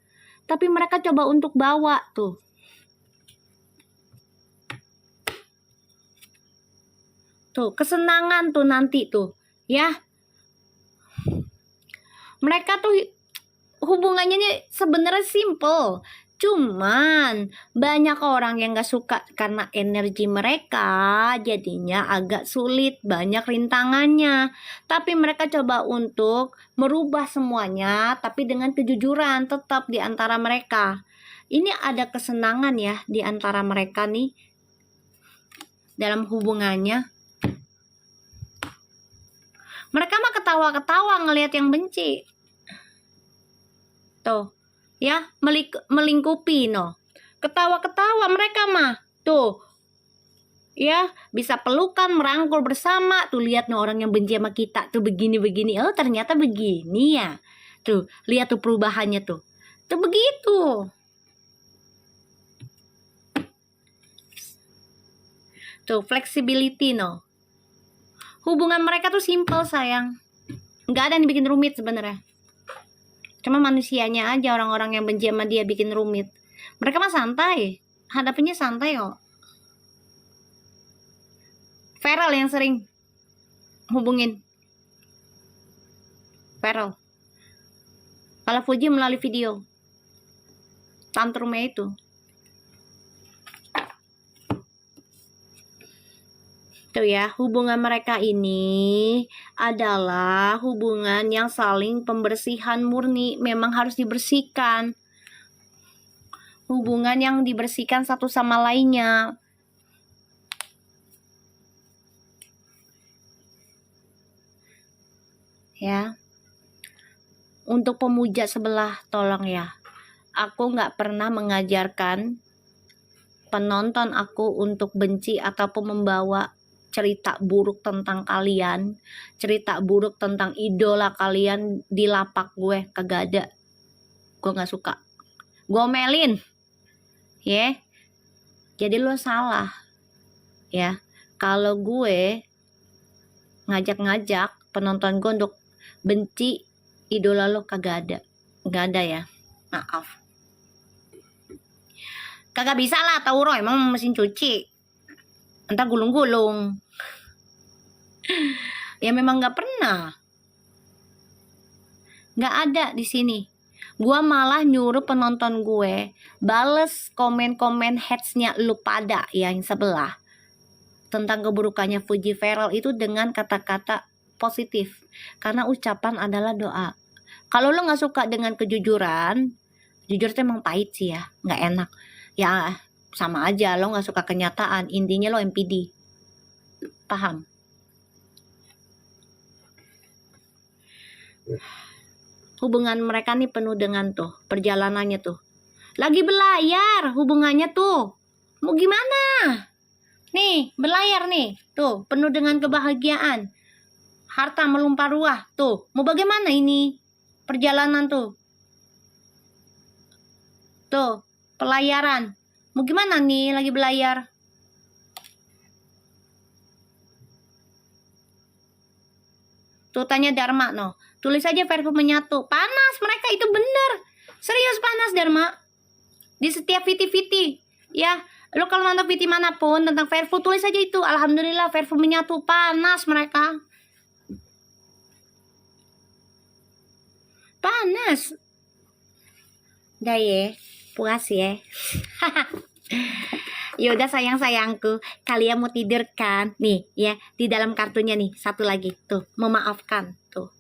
Tapi mereka coba untuk bawa, tuh. Tuh, kesenangan tuh nanti tuh, ya. Mereka tuh hubungannya nih sebenarnya simple. Cuman banyak orang yang gak suka karena energi mereka jadinya agak sulit, banyak rintangannya. Tapi mereka coba untuk merubah semuanya, tapi dengan kejujuran tetap di antara mereka. Ini ada kesenangan ya di antara mereka nih dalam hubungannya. Mereka mah ketawa-ketawa ngelihat yang benci. Tuh, ya, melingkupi no. Ketawa-ketawa mereka mah. Tuh. Ya, bisa pelukan, merangkul bersama. Tuh, lihat no orang yang benci sama kita tuh begini-begini. Oh, ternyata begini ya. Tuh, lihat tuh perubahannya tuh. Tuh begitu. Tuh, flexibility no. Hubungan mereka tuh simple, sayang. Nggak ada yang bikin rumit sebenarnya. Cuma manusianya aja, orang-orang yang benci sama dia bikin rumit. Mereka mah santai. Hadapinya santai kok. Feral yang sering hubungin. Feral. Kalau Fuji melalui video. Tantrumnya itu. Tuh ya, hubungan mereka ini adalah hubungan yang saling pembersihan murni, memang harus dibersihkan. Hubungan yang dibersihkan satu sama lainnya. Ya. Untuk pemuja sebelah, tolong ya. Aku nggak pernah mengajarkan penonton aku untuk benci ataupun membawa cerita buruk tentang kalian, cerita buruk tentang idola kalian di lapak gue. Kagak ada. Gue nggak suka. Gue omelin. Ya. Jadi lo salah. Ya. Kalau gue ngajak-ngajak penonton gue untuk benci idola lo, kagak ada. Nggak ada ya. Maaf. Kagak bisa lah, Tauro emang mesin cuci. Entar gulung-gulung. Ya memang nggak pernah. Nggak ada di sini. Gua malah nyuruh penonton gue bales komen-komen hates-nya lu pada yang sebelah tentang keburukannya Fuji Feral itu dengan kata-kata positif. Karena ucapan adalah doa. Kalau lo nggak suka dengan kejujuran, jujur itu emang pahit sih ya, nggak enak. Ya sama aja, lo nggak suka kenyataan, intinya lo MPD. Paham? Hubungan mereka nih penuh dengan tuh perjalanannya tuh lagi berlayar hubungannya tuh. Mau gimana? Nih berlayar nih tuh penuh dengan kebahagiaan, harta melimpah ruah tuh. Mau bagaimana ini perjalanan tuh? Tuh pelayaran. Mau gimana nih lagi berlayar? Tuh tanya Dharma no. Tulis aja versi menyatu. Panas mereka itu bener. Serius panas Dharma. Di setiap viti-viti. Ya. Lo kalau nonton viti manapun tentang Verfu tulis aja itu. Alhamdulillah Verfu menyatu. Panas mereka. Panas. Udah ya. Puas ya. Yaudah sayang-sayangku, kalian mau tidur kan? Nih ya, di dalam kartunya nih, satu lagi tuh, memaafkan tuh.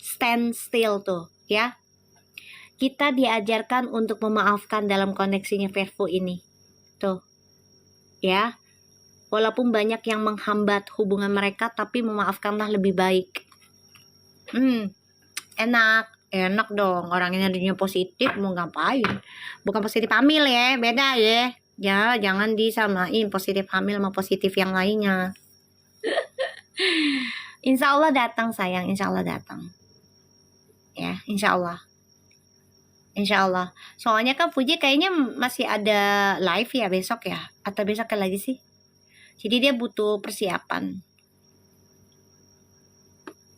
Stand still tuh, ya. Kita diajarkan untuk memaafkan dalam koneksinya Verfu ini. Tuh. Ya. Walaupun banyak yang menghambat hubungan mereka, tapi memaafkanlah lebih baik. Enak dong. Orang energinya positif mau ngapain? Bukan positif hamil ya, beda ya. Ya, jangan disamain positif hamil sama positif yang lainnya. Insya Allah datang sayang, insya Allah datang. Ya, insya Allah. Insya Allah. Soalnya kan Fuji kayaknya masih ada live ya besok ya. Atau besok lagi sih. Jadi dia butuh persiapan.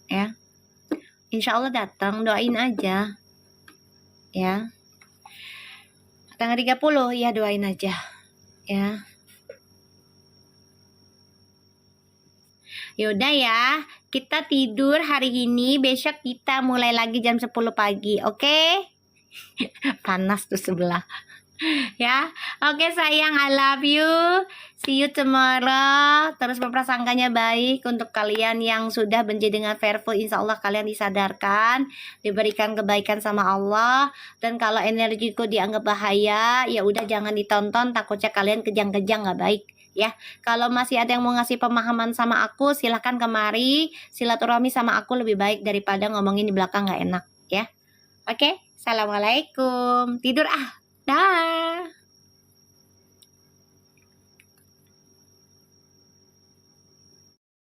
Ya. Insya Allah datang, doain aja. Ya. Tanggal 30 ya doain aja. Ya. Yaudah ya, kita tidur hari ini, besok kita mulai lagi jam 10 pagi, oke? Panas tuh sebelah. Ya, oke sayang, I love you. See you tomorrow. Terus berprasangkanya baik untuk kalian yang sudah benci dengan Verfu. Insya Allah kalian disadarkan, diberikan kebaikan sama Allah. Dan kalau energiku dianggap bahaya, ya udah jangan ditonton. Takutnya kalian kejang-kejang nggak baik. Ya, kalau masih ada yang mau ngasih pemahaman sama aku, silahkan kemari. Silaturahmi sama aku lebih baik daripada ngomongin di belakang nggak enak. Ya, oke. Assalamualaikum. Tidur ah. Dah.